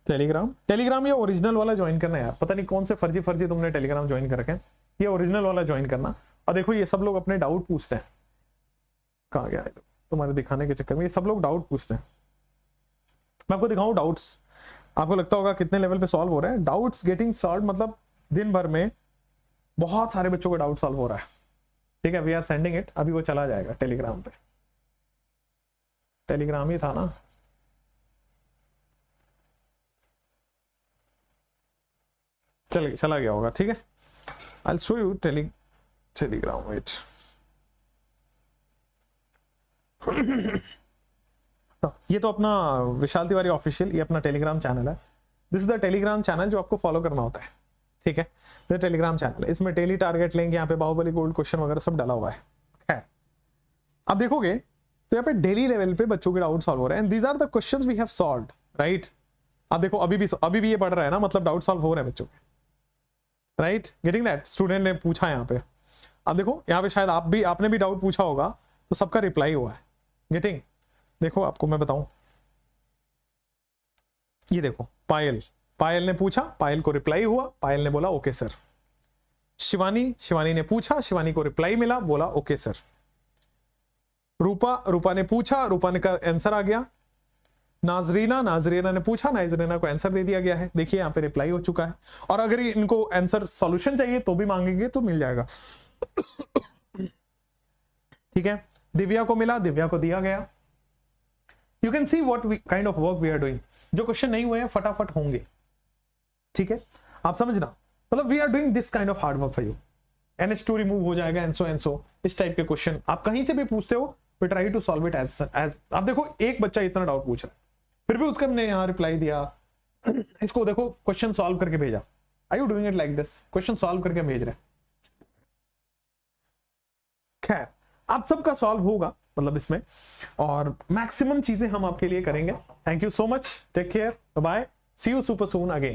Telegram ये ओरिजिनल वाला ज्वाइन करना है यार, पता नहीं कौन से फर्जी तुमने टेलीग्राम ज्वाइन कर रखे हैं, ये ओरिजिनल वाला ज्वाइन करना। और देखो ये सब लोग अपने डाउट पूछते हैं, कहाँ गया है तुम्हारे दिखाने के चक्कर में, ये सब लोग डाउट पूछते हैं। मैं आपको दिखाऊं डाउट्स, आपको लगता होगा कितने लेवल पे सॉल्व हो रहे हैं। डाउट्स गेटिंग सॉल्व मतलब दिन भर में बहुत सारे बच्चों का डाउट सॉल्व हो रहा है, ठीक है। वी आर सेंडिंग इट, अभी वो चला जाएगा टेलीग्राम पे, टेलीग्राम ही था ना, चला गया होगा, ठीक है। I will show you Telegram, wait. ये तो अपना विशाल तिवारी ऑफिशियल, ये अपना टेलीग्राम चैनल है। This is the Telegram channel जो आपको फॉलो करना होता है, ठीक है। ये टेलीग्राम चैनल है, इसमें डेली टारगेट लेंगे, यहाँ पे बाहुबली गोल्ड क्वेश्चन वगैरह सब डाला हुआ है। खैर आप देखोगे तो यहाँ पे डेली लेवल पे बच्चों के डाउट सॉल्व हो रहे हैं, these are the questions we have solved, right. आप देखो अभी भी ये पढ़ रहा है ना, मतलब डाउट सॉल्व हो रहे हैं बच्चों के, राइट। गेटिंग दैट, स्टूडेंट ने पूछा यहाँ पे, अब देखो यहाँ पे शायद आपने भी डाउट पूछा होगा, तो सबका रिप्लाई हुआ है। गेटिंग, देखो आपको मैं बताऊं, ये देखो पायल ने पूछा, पायल को रिप्लाई हुआ, पायल ने बोला ओके सर। शिवानी ने पूछा, शिवानी को रिप्लाई मिला, बोला ओके सर। रूपा ने पूछा, रूपा ने का आंसर आ गया। नाजरीना ने पूछा, नाजरीना को आंसर दे दिया गया है, देखिए यहाँ पे रिप्लाई हो चुका है। और अगर इनको आंसर सॉल्यूशन चाहिए तो भी मांगेंगे तो मिल जाएगा, ठीक है। दिव्या को मिला, दिव्या को दिया गया। You can see what kind of work we are doing. जो क्वेश्चन नहीं हुए हैं फटाफट होंगे, ठीक है, आप समझना, मतलब we are doing this kind of hard work for you. NH2 remove हो जाएगा, एंसो इस टाइप के क्वेश्चन आप कहीं से भी पूछते हो, we try to solve it as आप देखो एक बच्चा इतना डाउट पूछ रहा है, फिर भी उसका हमने यहाँ रिप्लाई दिया, इसको देखो क्वेश्चन सॉल्व करके भेजा। Are you doing it like this? Question solve करके भेज रहे हैं। खैर आप सबका सॉल्व होगा मतलब इसमें, और मैक्सिमम चीजें हम आपके लिए करेंगे। Thank you so much, take care, bye, see you super soon again.